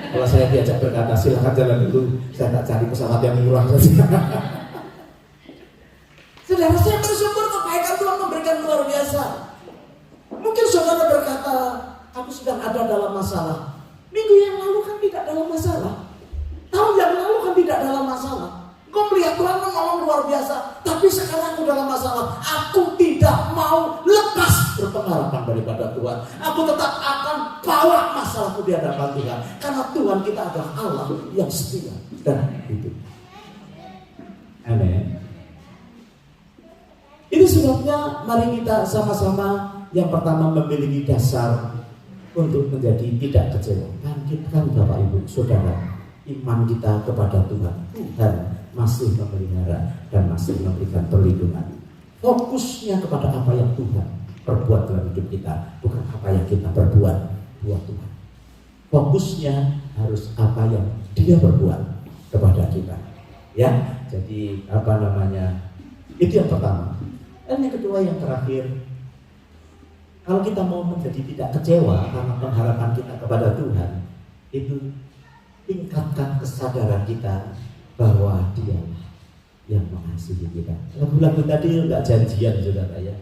Kalau saya diajak berkata silahkan jalan dulu, saya tak cari pesawat yang murah saja. Saudara, saya bersyukur kebaikan Tuhan memberikan luar biasa. Mungkin saudara berkata, aku sedang ada dalam masalah. Minggu yang lalu kan tidak dalam masalah. Tahun yang lalu kan tidak dalam masalah. Kau melihat Tuhan menolong luar biasa. Tapi sekarang aku dalam masalah. Aku tidak mau lepas berpengharapan daripada Tuhan. Aku tetap akan bawa masalahku di hadapan Tuhan. Karena Tuhan kita adalah Allah yang setia dan hidup. Amin. Itu sebabnya mari kita sama-sama yang pertama memiliki dasar untuk menjadi tidak kecewa. Bangkitkan Bapak Ibu Saudara iman kita kepada Tuhan. Tuhan masih memelihara dan masih memberikan perlindungan. Fokusnya kepada apa yang Tuhan perbuat dalam hidup kita, bukan apa yang kita perbuat buat Tuhan. Fokusnya harus apa yang Dia perbuat kepada kita. Ya, jadi itu yang pertama. Dan yang kedua, yang terakhir, kalau kita mau menjadi tidak kecewa karena pengharapan kita kepada Tuhan, itu tingkatkan kesadaran kita bahwa Dia yang mengasihi kita. Lagu-lagu tadi enggak janjian, saudara ya.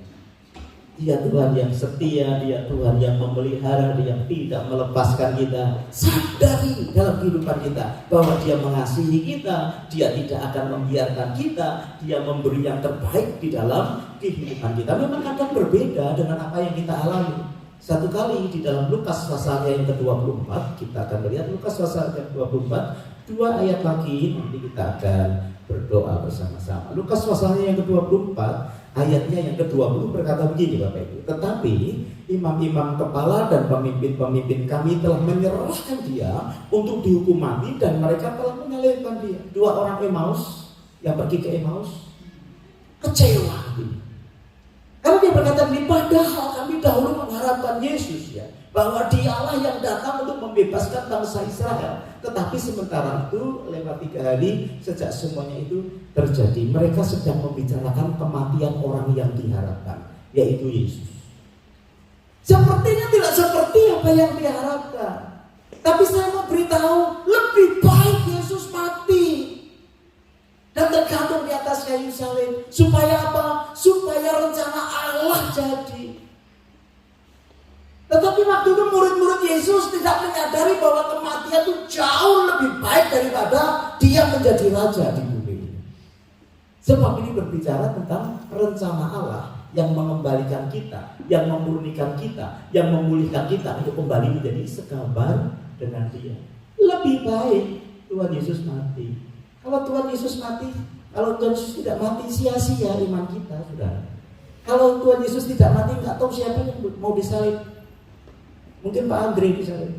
Dia Tuhan yang setia, Dia Tuhan yang memelihara, Dia yang tidak melepaskan kita. Sadari dalam kehidupan kita bahwa Dia mengasihi kita, Dia tidak akan membiarkan kita, Dia memberi yang terbaik di dalam kehidupan kita. Memang kadang berbeda dengan apa yang kita alami. Satu kali di dalam Lukas pasalnya yang ke-24, kita akan melihat Lukas pasal yang ke-24, 2 ayat lagi, nanti kita akan berdoa bersama-sama. Lukas pasalnya yang ke-24, ayatnya yang ke-20 berkata begini Bapak Ibu. Tetapi imam-imam kepala dan pemimpin-pemimpin kami telah menyerahkan Dia untuk dihukum mati dan mereka telah menyalibkan Dia. 2 orang Emmaus yang pergi ke Emmaus kecewa. Karena dia berkata begini, padahal kami dahulu mengharapkan Yesus ya, bahwa Dialah yang datang untuk membebaskan bangsa Israel. Tetapi sementara itu lewat 3 hari sejak semuanya itu terjadi, mereka sedang membicarakan kematian orang yang diharapkan, yaitu Yesus. Sepertinya tidak seperti apa yang diharapkan. Tapi saya mau beritahu, lebih baik Yesus mati dan tergantung di atas kayu salib. Supaya apa? Supaya rencana Allah jadi. Tetapi waktu itu murid-murid Yesus tidak menyadari bahwa kematian itu jauh lebih baik daripada Dia menjadi raja di bumi ini. Sebab ini berbicara tentang rencana Allah yang mengembalikan kita, yang memurnikan kita, yang memulihkan kita untuk kembali menjadi segambar dengan Dia. Lebih baik Tuhan Yesus mati. Kalau Tuhan Yesus mati, kalau Tuhan Yesus tidak mati, sia-sia iman kita, saudara. Kalau Tuhan Yesus tidak mati, nggak tahu siapa yang mau disalib. Mungkin Pak Andre disalib.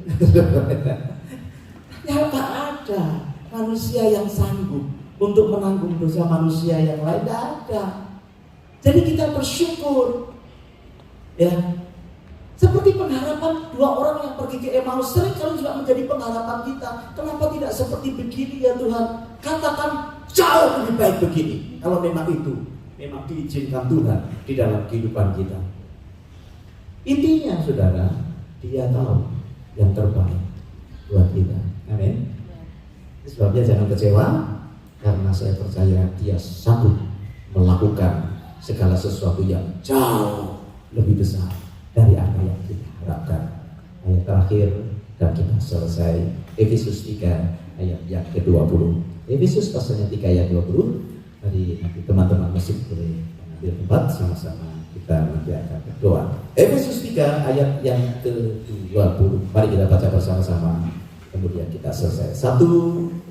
Ya tak ada manusia yang sanggup untuk menanggung dosa manusia yang lain, tidak ada. Jadi kita bersyukur, ya. Seperti pengharapan 2 orang yang pergi ke Emmaus, sering kali juga menjadi pengharapan kita. Kenapa tidak seperti begini ya Tuhan? Katakan jauh lebih baik begini. Kalau memang itu memang diizinkan Tuhan di dalam kehidupan kita. Intinya saudara, Dia tahu yang terbaik buat kita. Amin. Sebabnya jangan kecewa, karena saya percaya Dia sanggup melakukan segala sesuatu yang jauh lebih besar dari apa yang kita harapkan. Ayat terakhir dan kita selesai, Efesus 3 ayat yang ke-20. Efesus pasalnya 3 ayat 20. Nanti teman-teman masih boleh mengambil tempat, sama-sama kita nanti akan berdoa. Efesus 3 ayat yang ke-20. Mari kita baca bersama-sama, kemudian kita selesai. 1,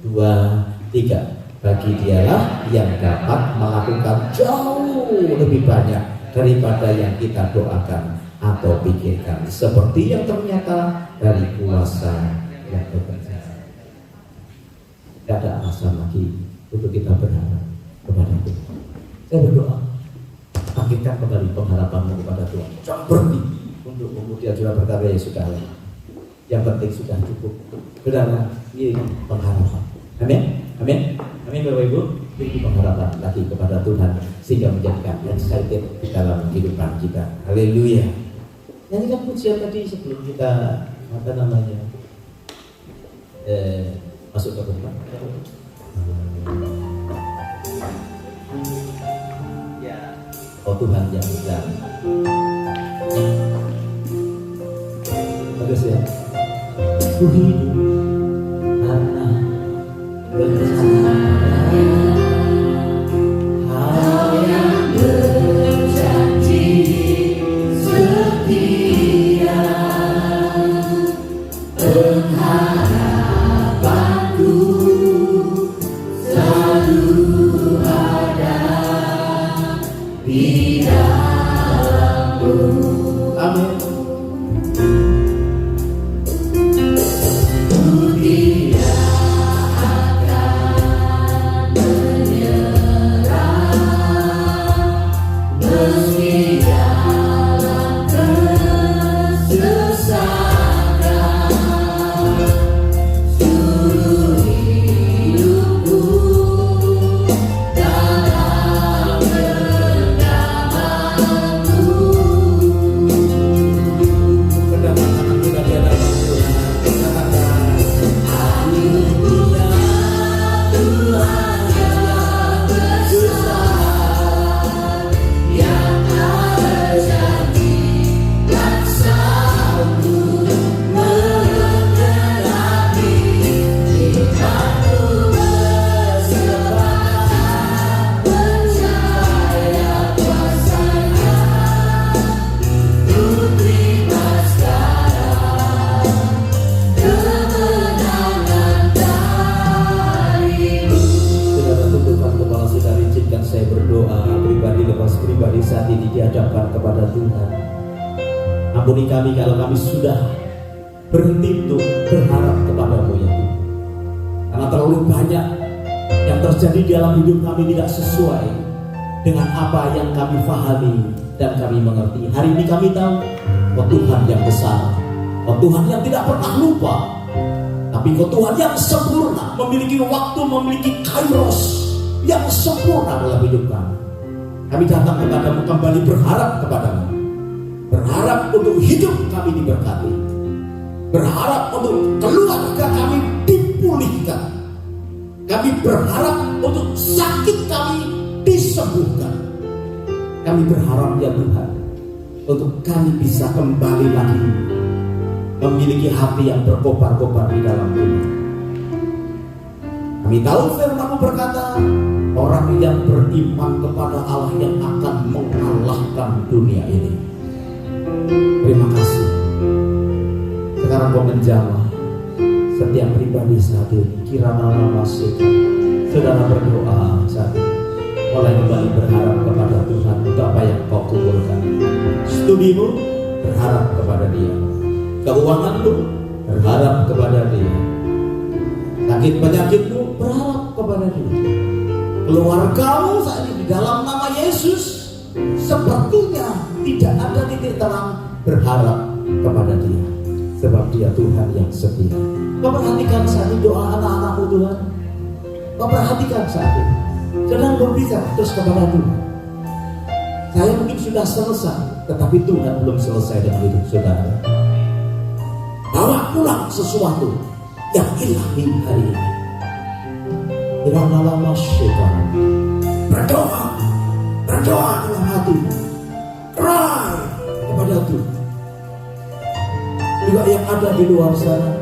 2, 3. Bagi Dialah yang dapat melakukan jauh lebih banyak daripada yang kita doakan atau pikirkan, seperti yang ternyata dari kuasa yang bekerja. Tidak ada alasan lagi untuk kita berharap kepada Tuhan. Saya berdoa, bangkitkan kembali pengharapanmu kepada Tuhan. Jangan berhenti untuk kemudian juga berkata ya sudah lah. Yang penting sudah cukup. Saudara, ini pengharapan. Amin, amin, amin Bapak Ibu. Beri pengharapan lagi kepada Tuhan sehingga menjadikan excited di dalam kehidupan kita. Haleluya. Nyanyikan pujian tadi sebelum kita masuk ke tempat. Ya, oh Tuhan yang besar. Bagus ya. Ku hidup karena percaya. Hal yang berjanji setia, pengharapanku selalu ada di dalam-Mu. Amin. Saat ini dihadapkan kepada Tuhan, ampuni kami kalau kami sudah berhenti untuk berharap kepada-Mu ya Tuhan, karena terlalu banyak yang terjadi dalam hidup kami tidak sesuai dengan apa yang kami pahami dan kami mengerti. Hari ini kami tahu, oh Tuhan yang besar, oh Tuhan yang tidak pernah lupa, tapi oh Tuhan yang sempurna, memiliki waktu, memiliki kairos yang sempurna dalam hidup kami. Kami datang kepada-Mu kembali berharap kepada-Mu, berharap untuk hidup kami diberkati, berharap untuk keluarga kami dipulihkan, kami berharap untuk sakit kami disembuhkan. Kami berharap ya Tuhan, untuk kami bisa kembali lagi memiliki hati yang berkobar-kobar di dalam Tuhan. Kami tahu firman-Mu berkata, orang yang beriman kepada Allah yang akan mengalahkan dunia ini. Terima kasih. Sekarang Kau menjamah setiap pribadi saat ini. Kirana masih saudara berdoa saat ini, mulai kembali berharap kepada Tuhan untuk apa yang Kau kumpulkan. Studimu berharap kepada Dia, keuanganmu berharap kepada Dia, sakit penyakitmu berharap kepada Dia, keluargamu saat ini di dalam nama Yesus sepertinya tidak ada titik terang, berharap kepada Dia, sebab Dia Tuhan yang setia. Kau perhatikan saat ini doa anak-anak-Mu Tuhan. Kau perhatikan saat ini sedang berbicara terus kepada Tuhan. Saya mungkin sudah selesai, tetapi Tuhan belum selesai dengan hidup saudara. Bawa pulang sesuatu yang ilahi hari ini. Kirana masyaitan, berdoa dalam hati, cry kepada Tuhan. Juga yang ada di luar sana,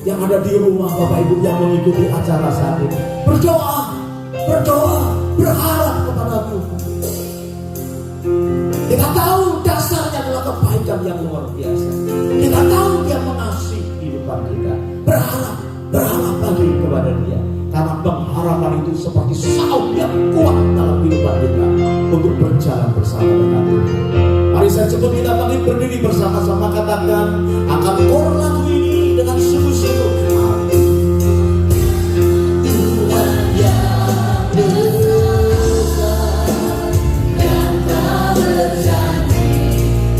yang ada di rumah Bapak Ibu yang mengikuti acara saat ini, berdoa, berharap kepada Tuhan. Kita tahu dasarnya adalah kebaikan yang luar biasa. Kita tahu Dia mengasihi kehidupan kita. Berharap lagi kepada Dia. Karena pengharapan itu seperti saut yang kuat dalam kehidupan kita untuk berjalan bersama dengan Tuhan. Mari saya coba kita bangkit berdiri bersama-sama, katakan akan kor lagu ini dengan sungguh-sungguh. Tuhan yang besar, yang tak berjanji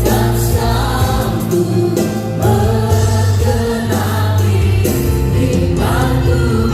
dan sanggup menggenapi imanku.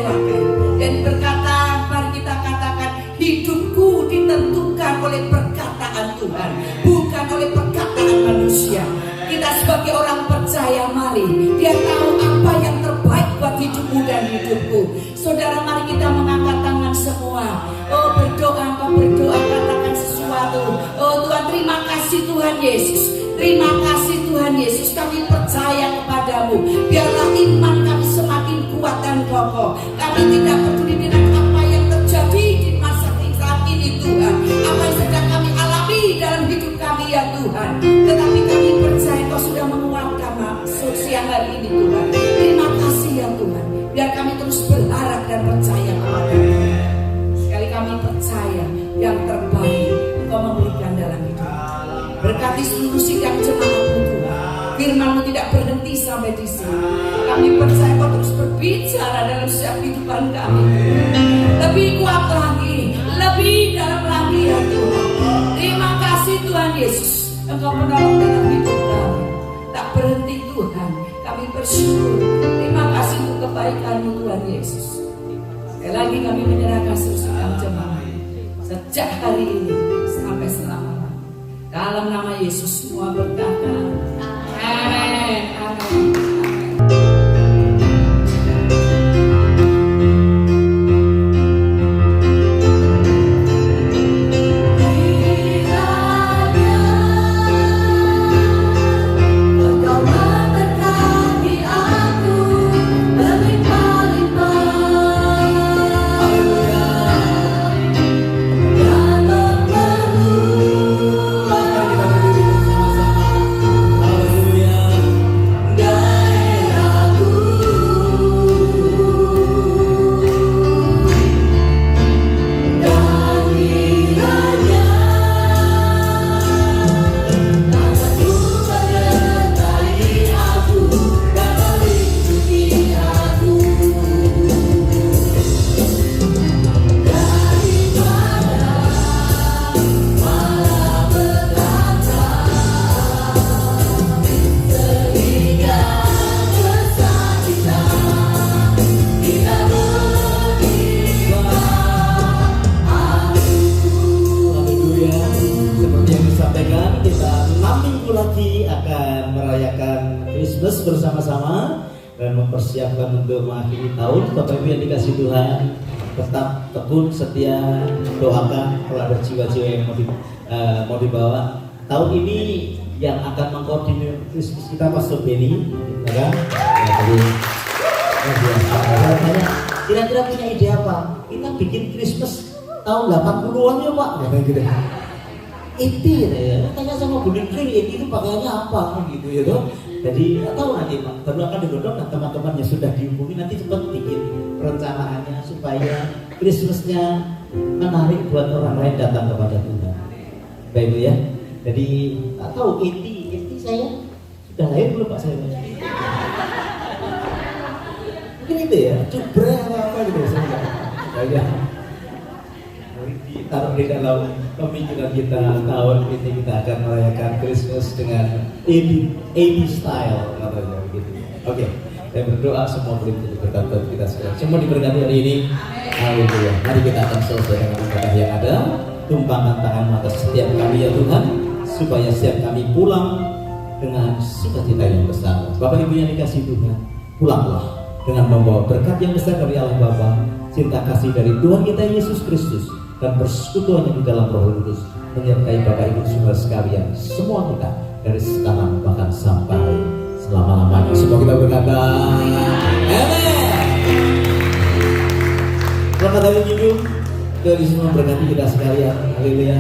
mengecewakan. Dan berkata, mari kita katakan, hidupku ditentukan oleh perkataan Tuhan, bukan oleh perkataan manusia. Kita sebagai orang percaya, mari Dia tahu apa yang terbaik buat hidupmu dan hidupku. Saudara, mari kita mengangkat tangan semua. Oh, berdoa, kau berdoa, katakan sesuatu. Oh Tuhan, terima kasih Tuhan Yesus. Terima kasih Tuhan Yesus, kami percaya kepadamu. Biarlah iman kami semakin kuat dan kokoh. Kami tidak peduli dengan apa yang terjadi di masa saat ini Tuhan, apa yang sedang kami alami dalam hidup kami ya Tuhan. Tetapi kami percaya Kau sudah menguatkan siang hari ini Tuhan. Terima kasih ya Tuhan. Biar kami terus berharap dan percaya kepadamu. Sekali kami percaya yang terbaik Engkau memberikan dalam hidup. Berkati seluruh sidang jemaat-Mu Tuhan. Firman-Mu tidak berhenti sampai di sini. Kami percaya Kau terus berbicara dalam setiap kehidupan kami. Lebih kuat lagi, lebih dalam lagi ya Tuhan. Terima kasih Tuhan Yesus, Engkau penolong dalam hidup kami. Tak berhenti Tuhan, kami bersyukur. Terima kasih untuk kebaikan-Mu Tuhan Yesus. Sekali lagi kami menyerahkan seluruh sidang jemaat sejak hari ini sampai selama-lamanya. Dalam nama Yesus semua berkata, amin, amin. Bersama-sama dan mempersiapkan untuk mengakhiri tahun. Bapak Ibu yang dikasih Tuhan, tetap tekun, setia, doakan kalau ada jiwa-jiwa yang mau dibawa. Tahun ini yang akan mengkoordinir Kristus kita Pastor Benny, ya kan? Ya, jadi biasa. Kira-kira punya ide apa? Kita bikin Christmas tahun 80-an ya Pak, kayak gitu. Iti ya, tanya sama Bu Ningkri, Iti itu pakaiannya apa gitu ya toh. Jadi tahu nanti Pak, baru akan digodok dan teman-teman yang sudah dihubungi nanti cepat bikin perencanaannya supaya Christmasnya menarik buat orang lain datang kepada Tuhan. Baik Bu ya. Jadi tahu Iti saya sudah lahir belum Pak saya? Mungkin itu ya, cubre apa gitu saya. Taruh di dalam pemikiran kita, tahun ini kita akan merayakan Christmas dengan 80 style katanya begitu. Oke, saya berdoa semua boleh berkat kita sekalian. Semua diberkati hari ini. Haleluya. Mari kita akan selesai dengan ibadah yang ada. Tumpangkan tangan atas setiap kami ya Tuhan, supaya setiap kami pulang dengan sukacita yang besar. Bapak Ibu yang dikasih Tuhan, pulanglah dengan membawa berkat yang besar dari Allah Bapa, cinta kasih dari Tuhan kita Yesus Kristus, dan persekutuan yang di dalam Roh Kudus menyertai Bapak Ibu semua sekalian, semua kita dari sekarang bahkan sampai selama-lamanya. Semua kita berkata amin. Selamat hari Minggu dari semua berkati kita sekalian. Haleluya.